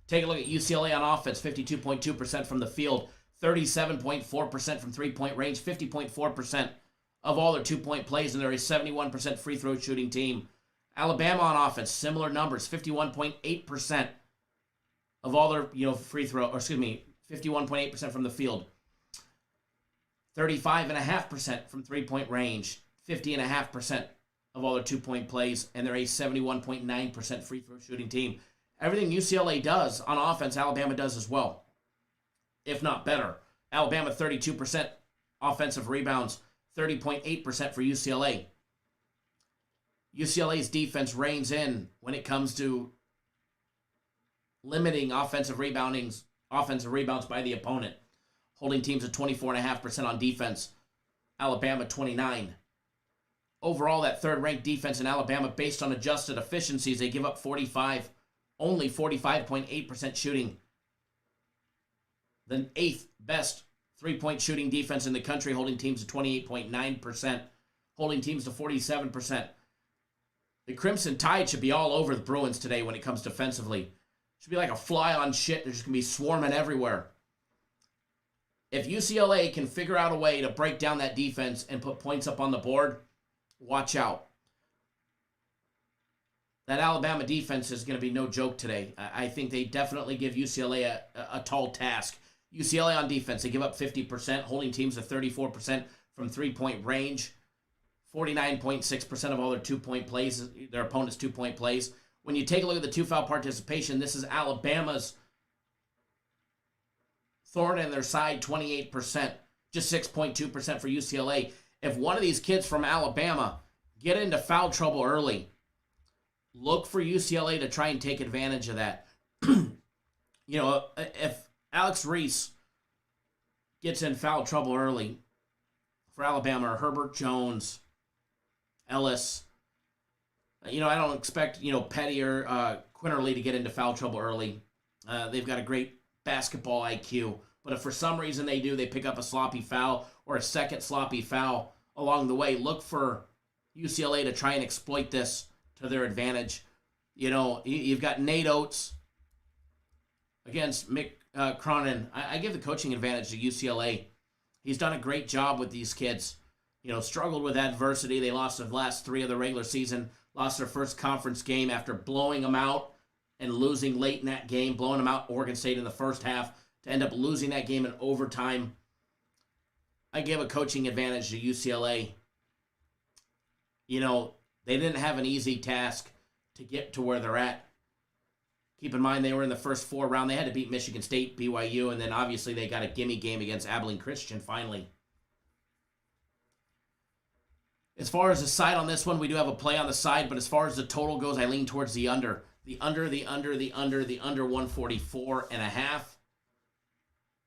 Take a look at UCLA on offense, 52.2% from the field, 37.4% from three-point range, 50.4% of all their two-point plays, and they're a 71% free throw shooting team. Alabama on offense, similar numbers, 51.8% of all their, 51.8% from the field. 35.5% from three-point range, 50.5% of all their two-point plays, and they're a 71.9% free throw shooting team. Everything UCLA does on offense, Alabama does as well, if not better. Alabama, 32% offensive rebounds, 30.8% for UCLA. UCLA's defense reigns in when it comes to limiting offensive rebounds by the opponent, holding teams at 24.5% on defense. Alabama, 29%. Overall, that third-ranked defense in Alabama, based on adjusted efficiencies, they give up only 45.8% shooting. The eighth best three-point shooting defense in the country, holding teams to 28.9%, holding teams to 47%. The Crimson Tide should be all over the Bruins today when it comes defensively. It should be like a fly on shit. They're just going to be swarming everywhere. If UCLA can figure out a way to break down that defense and put points up on the board, watch out. That Alabama defense is going to be no joke today. I think they definitely give UCLA a tall task. UCLA on defense, they give up 50%, holding teams to 34% from three-point range. 49.6% of all their two-point plays, their opponent's two-point plays. When you take a look at the two-foul participation, this is Alabama's thorn in their side, 28%, just 6.2% for UCLA. If one of these kids from Alabama get into foul trouble early, look for UCLA to try and take advantage of that. If Alex Reese gets in foul trouble early for Alabama, or Herbert Jones, Ellis, I don't expect, Petty or Quinterly to get into foul trouble early. They've got a great basketball IQ. But if for some reason they do, they pick up a sloppy foul or a second sloppy foul along the way, look for UCLA to try and exploit this to their advantage. You've got Nate Oates against Mick Cronin. I give the coaching advantage to UCLA. He's done a great job with these kids. Struggled with adversity. They lost the last three of the regular season, lost their first conference game after blowing them out and losing late in that game, blowing them out Oregon State in the first half to end up losing that game in overtime. I give a coaching advantage to UCLA. They didn't have an easy task to get to where they're at. Keep in mind, they were in the first four round. They had to beat Michigan State, BYU, and then obviously they got a gimme game against Abilene Christian finally. As far as the side on this one, we do have a play on the side, but as far as the total goes, I lean towards the under. The under 144.5.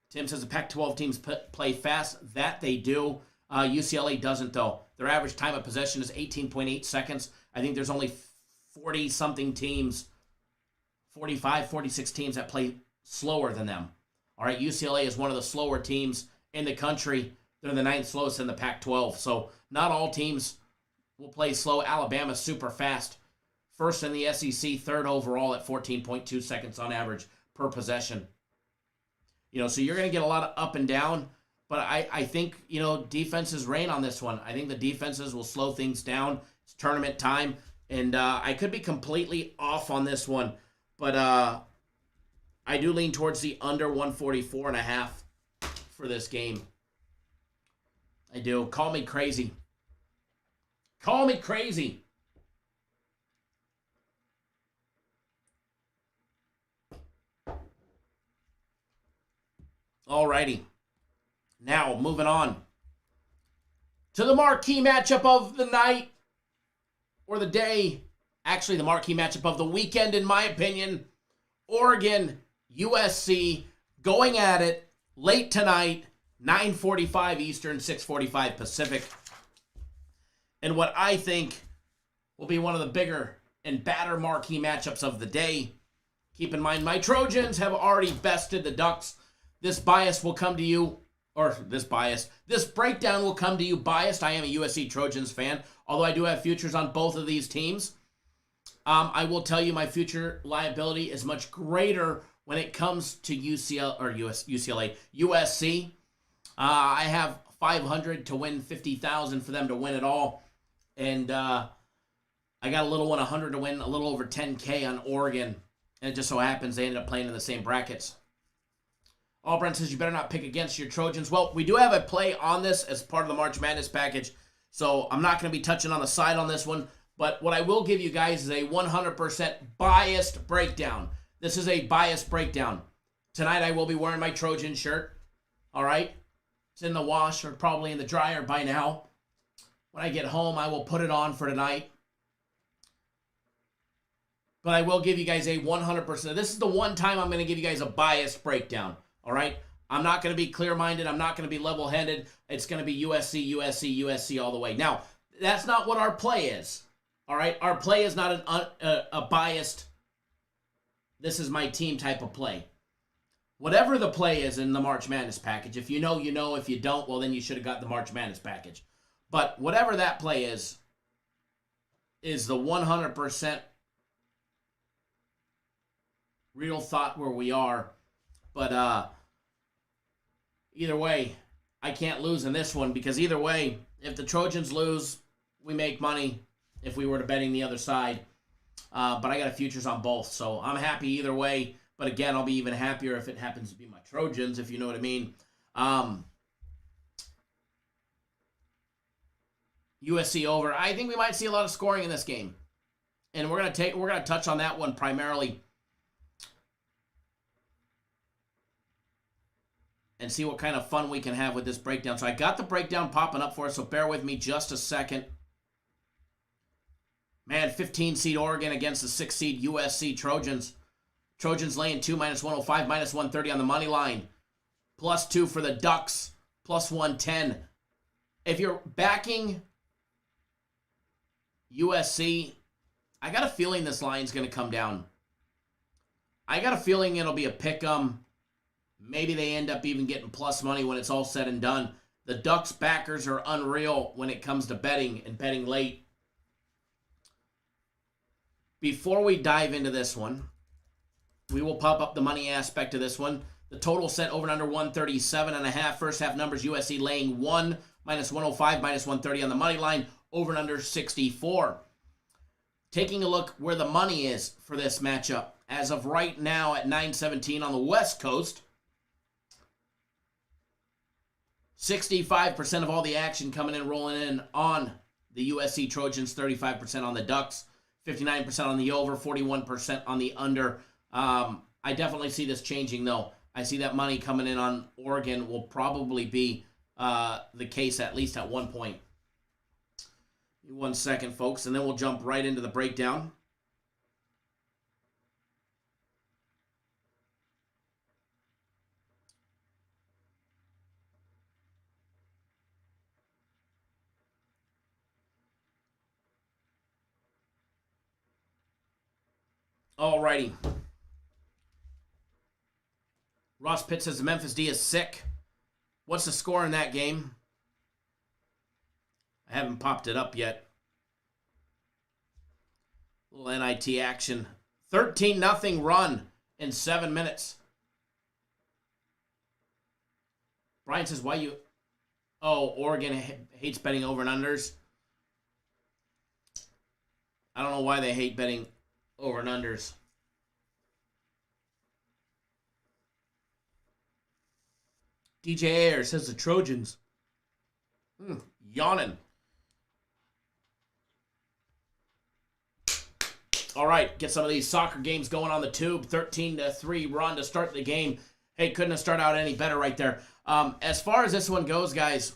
Tim says the Pac-12 teams play fast. That they do. UCLA doesn't, though. Their average time of possession is 18.8 seconds. I think there's only 40-something teams, 45, 46 teams that play slower than them. All right, UCLA is one of the slower teams in the country. They're the 9th slowest in the Pac-12, so not all teams will play slow. Alabama's super fast. First in the SEC, third overall at 14.2 seconds on average per possession. So you're going to get a lot of up and down, but I think, defenses reign on this one. I think the defenses will slow things down. It's tournament time, and I could be completely off on this one, but I do lean towards the under 144.5 for this game. I do. Call me crazy. Call me crazy. Alrighty. Now, moving on to the marquee matchup of the night or the day. Actually, the marquee matchup of the weekend, in my opinion. Oregon, USC, going at it late tonight, 9:45 Eastern, 6:45 Pacific. And what I think will be one of the bigger and badder marquee matchups of the day. Keep in mind, my Trojans have already bested the Ducks. This breakdown will come to you biased. I am a USC Trojans fan, although I do have futures on both of these teams. I will tell you my future liability is much greater when it comes to USC. I have 500 to win 50,000 for them to win it all. And I got a little 100 to win a little over 10K on Oregon. And it just so happens they ended up playing in the same brackets. Brent says you better not pick against your Trojans. Well, we do have a play on this as part of the March Madness package, so I'm not going to be touching on the side on this one, but what I will give you guys is a 100% biased breakdown. This is a biased breakdown. Tonight I will be wearing my Trojan shirt, all right? It's in the wash or probably in the dryer by now. When I get home, I will put it on for tonight. But I will give you guys a 100%. This is the one time I'm going to give you guys a biased breakdown. All right? I'm not going to be clear-minded. I'm not going to be level-headed. It's going to be USC, USC, USC all the way. Now, that's not what our play is. All right? Our play is not a biased, this is my team type of play. Whatever the play is in the March Madness package, if you know, you know. If you don't, well, then you should have got the March Madness package. But whatever that play is the 100% real thought where we are. But either way, I can't lose in this one because either way, if the Trojans lose, we make money if we were to betting the other side. But I got a futures on both, so I'm happy either way. But again, I'll be even happier if it happens to be my Trojans, if you know what I mean. USC over. I think we might see a lot of scoring in this game, and we're gonna touch on that one primarily. And see what kind of fun we can have with this breakdown. So I got the breakdown popping up for us, so bear with me just a second. Man, 15-seed Oregon against the 6-seed USC Trojans. Trojans laying 2, -105, -130 on the money line. +2 for the Ducks, +110. If you're backing USC, I got a feeling this line's going to come down. I got a feeling it'll be a pick-em. Maybe they end up even getting plus money when it's all said and done. The Ducks backers are unreal when it comes to betting and betting late. Before we dive into this one, we will pop up the money aspect of this one. The total set over and under 137.5. First half numbers, USC laying 1, -105, -130 on the money line, over and under 64. Taking a look where the money is for this matchup. As of right now at 9:17 on the West Coast, 65% of all the action coming in, rolling in on the USC Trojans, 35% on the Ducks, 59% on the over, 41% on the under. I definitely see this changing, though. I see that money coming in on Oregon will probably be the case at least at one point. 1 second, folks, and then we'll jump right into the breakdown. Alrighty. Ross Pitt says the Memphis D is sick. What's the score in that game? I haven't popped it up yet. Little NIT action. 13-0 run in 7 minutes. Brian says, why you... Oh, Oregon hates betting over and unders. I don't know why they hate betting over and unders. DJ Ayer says the Trojans. Yawning. All right, get some of these soccer games going on the tube. 13-3 run to start the game. Hey, couldn't have started out any better right there. As far as this one goes, guys,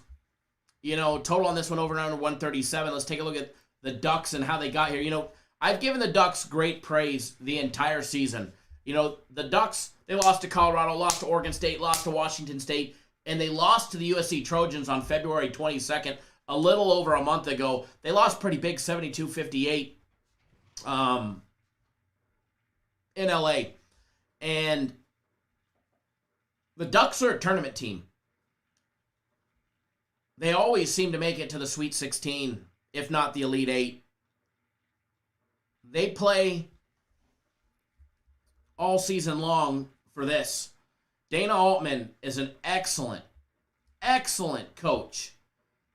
you know, total on this one over and under 137. Let's take a look at the Ducks and how they got here. You know, I've given the Ducks great praise the entire season. You know, the Ducks, they lost to Colorado, lost to Oregon State, lost to Washington State, and they lost to the USC Trojans on February 22nd, a little over a month ago. They lost pretty big, 72-58 in LA. And the Ducks are a tournament team. They always seem to make it to the Sweet 16, if not the Elite 8. They play all season long for this. Dana Altman is an excellent, excellent coach.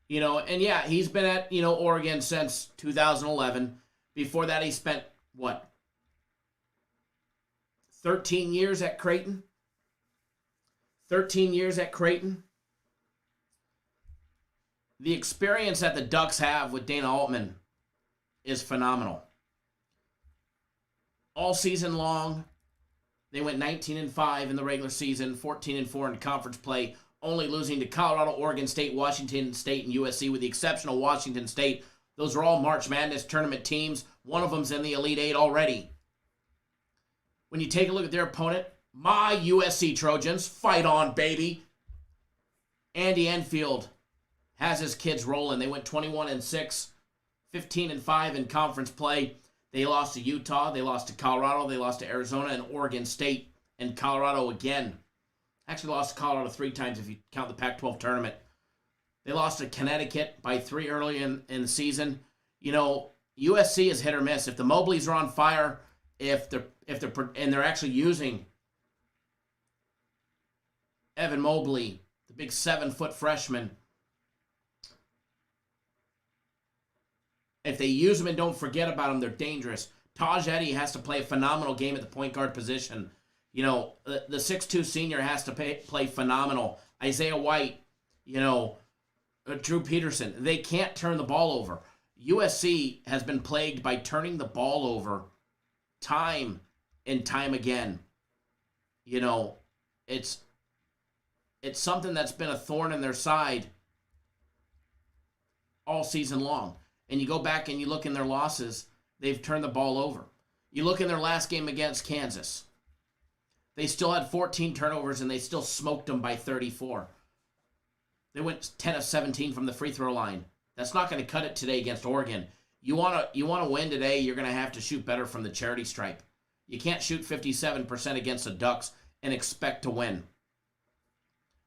You know, and yeah, he's been at, you know, Oregon since 2011. Before that, he spent, 13 years at Creighton? 13 years at Creighton. The experience that the Ducks have with Dana Altman is phenomenal. All season long, they went 19-5 in the regular season, 14-4 in conference play, only losing to Colorado, Oregon State, Washington State, and USC, with the exception of Washington State. Those are all March Madness tournament teams. One of them's in the Elite 8 already. When you take a look at their opponent, my USC Trojans, fight on, baby. Andy Enfield has his kids rolling. They went 21-6, 15-5 in conference play. They lost to Utah, they lost to Colorado, they lost to Arizona and Oregon State, and Colorado again. Actually lost to Colorado 3 times if you count the Pac-12 tournament. They lost to Connecticut by 3 early in the season. You know, USC is hit or miss. If the Mobleys are on fire, if they're actually using Evan Mobley, the big 7-foot freshman, if they use him and don't forget about him, they're dangerous. Taj Eddy has to play a phenomenal game at the point guard position. You know, the 6'2 senior has to play phenomenal. Isaiah White, you know, Drew Peterson. They can't turn the ball over. USC has been plagued by turning the ball over time and time again. You know, it's something that's been a thorn in their side all season long. And you go back and you look in their losses, they've turned the ball over. You look in their last game against Kansas. They still had 14 turnovers and they still smoked them by 34. They went 10 of 17 from the free throw line. That's not going to cut it today against Oregon. You want to win today, you're going to have to shoot better from the charity stripe. You can't shoot 57% against the Ducks and expect to win.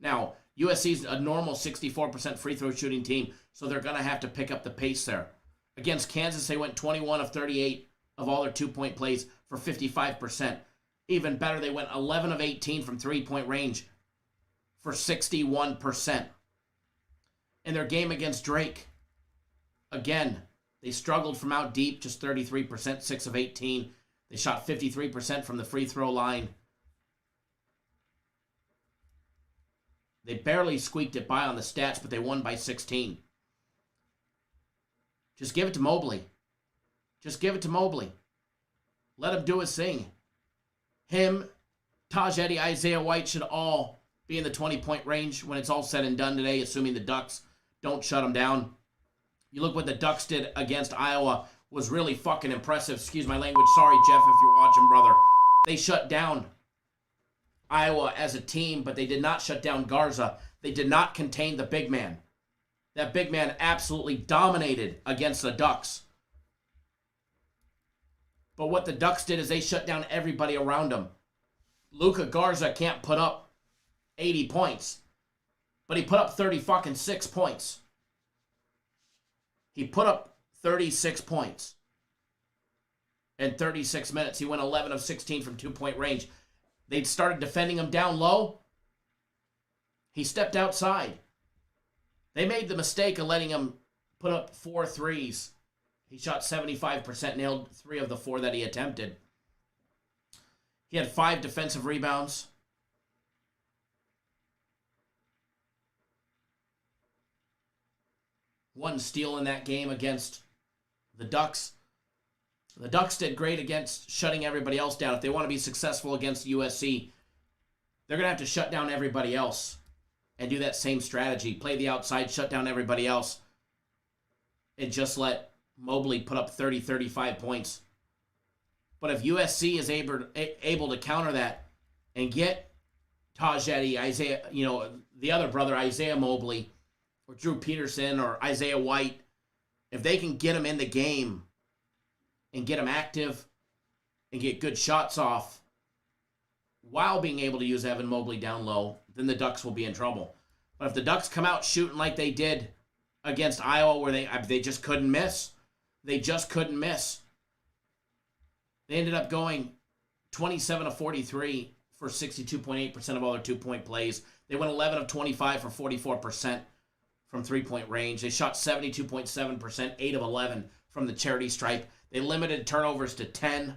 Now, USC's a normal 64% free throw shooting team, so they're going to have to pick up the pace there. Against Kansas, they went 21 of 38 of all their 2-point plays for 55%. Even better, they went 11 of 18 from 3-point range for 61%. In their game against Drake, again, they struggled from out deep, just 33%, 6 of 18. They shot 53% from the free throw line. They barely squeaked it by on the stats, but they won by 16. Just give it to Mobley. Just give it to Mobley. Let him do his thing. Him, Taj Eddy, Isaiah White should all be in the 20-point range when it's all said and done today, assuming the Ducks don't shut them down. You look what the Ducks did against Iowa was really fucking impressive. Excuse my language. Sorry, Jeff, if you're watching, brother. They shut down Iowa as a team, but they did not shut down Garza. They did not contain the big man. That big man absolutely dominated against the Ducks. But what the Ducks did is they shut down everybody around them. Luka Garza can't put up 80 points, but he put up 36 points. He put up 36 points in 36 minutes. He went 11 of 16 from two-point range. They'd started defending him down low. He stepped outside. They made the mistake of letting him put up 4 threes. He shot 75%, nailed 3 of the 4 that he attempted. He had 5 defensive rebounds. One steal in that game against the Ducks. The Ducks did great against shutting everybody else down. If they want to be successful against USC, they're going to have to shut down everybody else and do that same strategy. Play the outside, shut down everybody else, and just let Mobley put up 30, 35 points. But if USC is able to counter that and get Tajeti, Isaiah, the other brother, Isaiah Mobley, or Drew Peterson, or Isaiah White, if they can get him in the game and get him active and get good shots off while being able to use Evan Mobley down low, then the Ducks will be in trouble. But if the Ducks come out shooting like they did against Iowa, where they just couldn't miss, they ended up going 27 of 43 for 62.8% of all their two-point plays. They went 11 of 25 for 44% from three-point range. They shot 72.7%, 8 of 11 from the charity stripe. They limited turnovers to 10.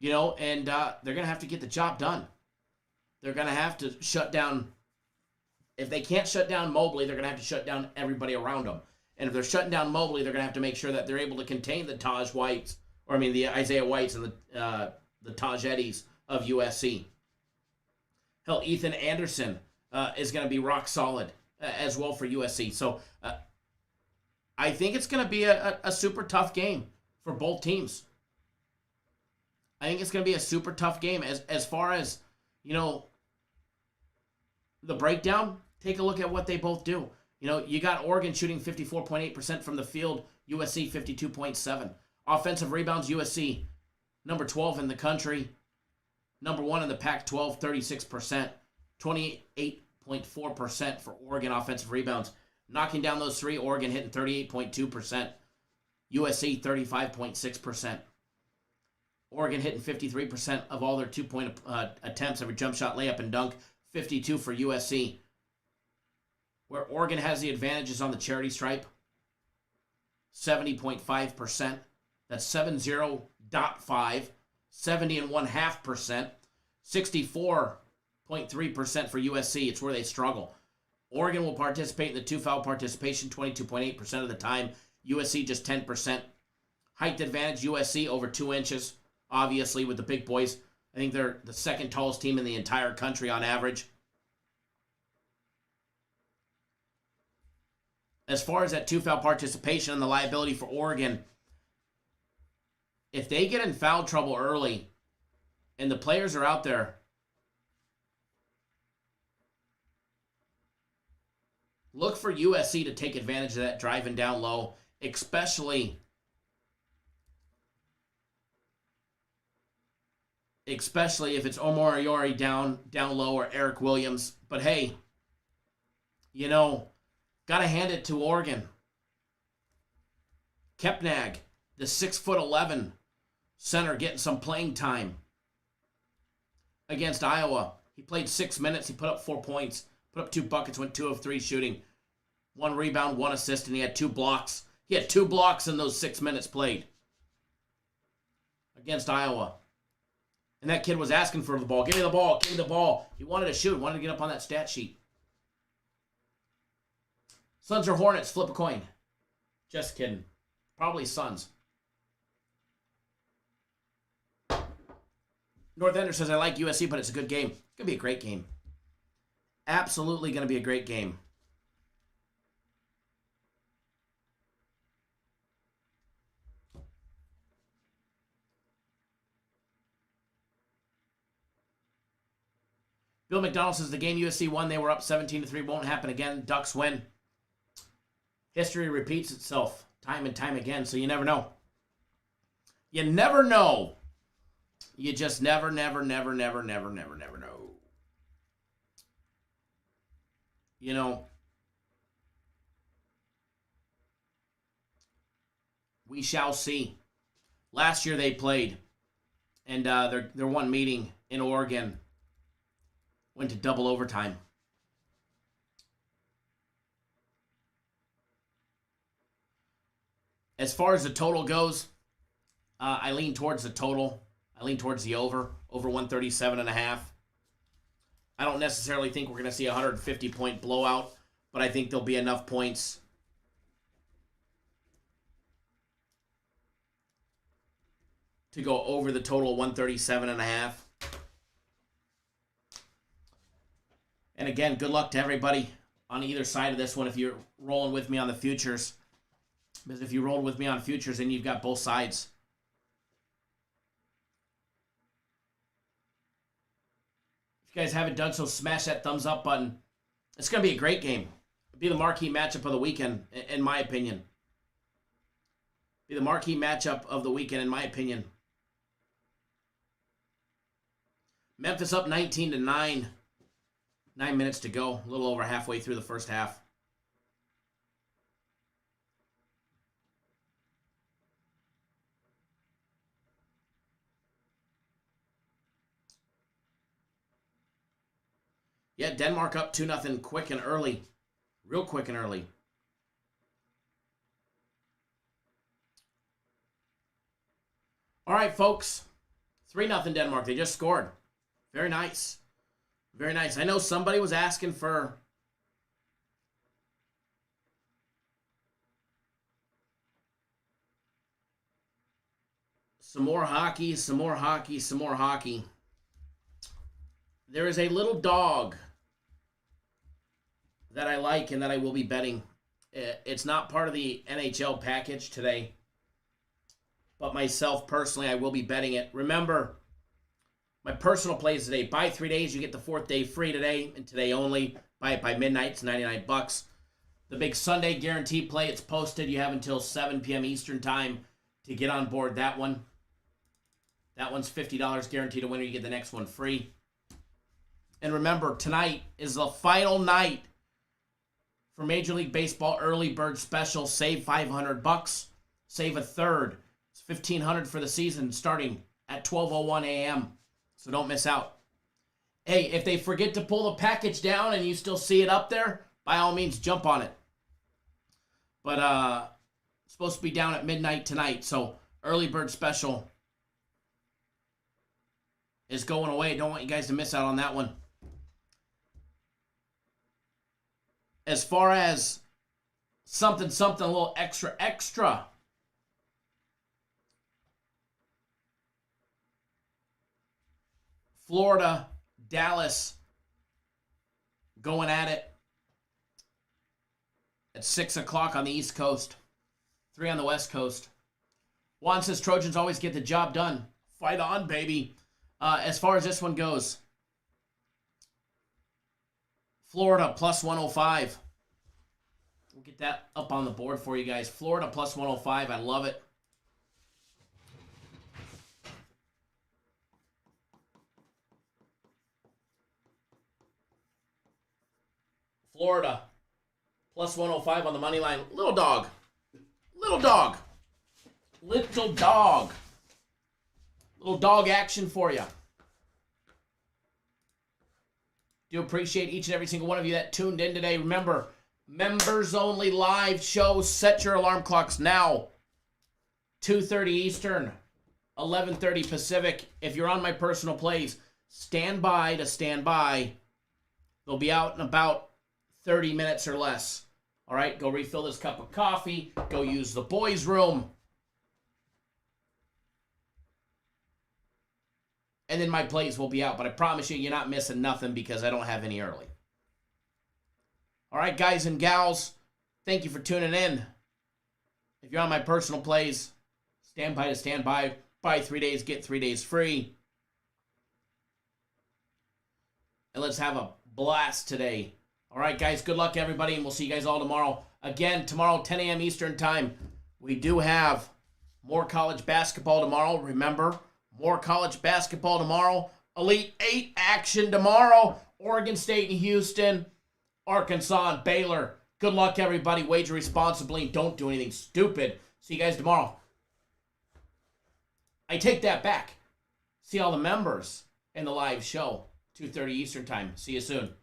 And they're going to have to get the job done. They're going to have to shut down. If they can't shut down Mobley, they're going to have to shut down everybody around them. And if they're shutting down Mobley, they're going to have to make sure that they're able to contain the the Isaiah Whites and the Tajetis of USC. Hell, Ethan Anderson is going to be rock solid as well for USC. So I think it's going to be a super tough game for both teams. I think it's going to be a super tough game. As far as, the breakdown, take a look at what they both do. You got Oregon shooting 54.8% from the field, USC 52.7%. Offensive rebounds, USC number 12 in the country, number 1 in the Pac-12, 36%, 28.4% for Oregon offensive rebounds. Knocking down those 3, Oregon hitting 38.2%, USC 35.6%. Oregon hitting 53% of all their two-point attempts, every jump shot, layup, and dunk, 52 for USC. Where Oregon has the advantages on the charity stripe, 70.5%. That's 70.5, 70.5%, 64.3% for USC. It's where they struggle. Oregon will participate in the 2-foul participation 22.8% of the time. USC just 10%. Height advantage, USC over 2 inches, obviously, with the big boys. I think they're the second tallest team in the entire country on average. As far as that 2-foul participation and the liability for Oregon, if they get in foul trouble early and the players are out there, look for USC to take advantage of that driving down low, especially if it's Omar Ayori down low or Eric Williams. But hey, got to hand it to Oregon. Kepnag, the 6'11" center, getting some playing time against Iowa. He played 6 minutes. He put up 4 points, put up 2 buckets, went 2 of 3 shooting, 1 rebound, 1 assist, and he had 2 blocks. He had 2 blocks in those 6 minutes played against Iowa. And that kid was asking for the ball. Give me the ball. Give me the ball. He wanted to shoot. Wanted to get up on that stat sheet. Suns or Hornets? Flip a coin. Just kidding. Probably Suns. North Ender says, I like USC, but it's a good game. It's going to be a great game. Absolutely going to be a great game. Bill McDonald says the game USC won, they were up 17-3. Won't happen again. Ducks win. History repeats itself. time and time again, so you never know. You never know. You just never know. You know, we shall see. Last year they played, and their one meeting in Oregon went to double overtime. As far as the total goes, I lean towards the total. I lean towards the over 137.5. I don't necessarily think we're going to see a 150-point blowout, but I think there'll be enough points to go over the total 137.5. And again, good luck to everybody on either side of this one if you're rolling with me on the futures. Because if you rolled with me on futures, then you've got both sides. If you guys haven't done so, smash that thumbs up button. It's going to be a great game. It'll be the marquee matchup of the weekend, in my opinion. Be the marquee matchup of the weekend, in my opinion. Memphis up 19-9. 9 minutes to go. A little over halfway through the first half. Yeah, Denmark up 2-0 quick and early. Real quick and early. All right, folks. 3-0 Denmark. They just scored. Very nice. Very nice. I know somebody was asking for some more hockey, some more hockey, some more hockey. There is a little dog that I like and that I will be betting. It's not part of the NHL package today, but myself personally, I will be betting it. Remember, my personal plays today. Buy 3 days, you get the 4th day free today, and today only. Buy it by midnight, it's $99. The big Sunday guarantee play, it's posted. You have until 7 p.m. Eastern time to get on board that one. That one's $50 guaranteed to winner. You get the next one free. And remember, tonight is the final night for Major League Baseball Early Bird Special. Save $500. Save a third. It's $1,500 for the season starting at 12:01 a.m. So don't miss out. Hey, if they forget to pull the package down and you still see it up there, by all means, jump on it. But it's supposed to be down at midnight tonight, so Early Bird Special is going away. Don't want you guys to miss out on that one. As far as something, a little extra. Florida, Dallas, going at it at 6 o'clock on the East Coast, 3 on the West Coast. Juan says Trojans always get the job done. Fight on, baby. As far as this one goes, Florida plus 105. We'll get that up on the board for you guys. Florida plus 105. I love it. Florida plus 105 on the money line. Little dog. Little dog. Little dog. Little dog action for you. Do appreciate each and every single one of you that tuned in today. Remember, members only live show. Set your alarm clocks now. 2:30 Eastern, 11:30 Pacific. If you're on my personal plays, stand by to stand by. They'll be out in about 30 minutes or less. All right, go refill this cup of coffee. Go use the boys' room. And then my plays will be out. But I promise you're not missing nothing because I don't have any early. All right, guys and gals, thank you for tuning in. If you're on my personal plays, stand by to stand by. Buy 3 days, get 3 days free. And let's have a blast today. All right, guys, good luck, everybody, and we'll see you guys all tomorrow. Again, tomorrow, 10 a.m. Eastern time, we do have more college basketball tomorrow. Remember, more college basketball tomorrow. Elite Eight action tomorrow. Oregon State and Houston, Arkansas and Baylor. Good luck, everybody. Wager responsibly and don't do anything stupid. See you guys tomorrow. I take that back. See all the members in the live show, 2:30 Eastern Time. See you soon.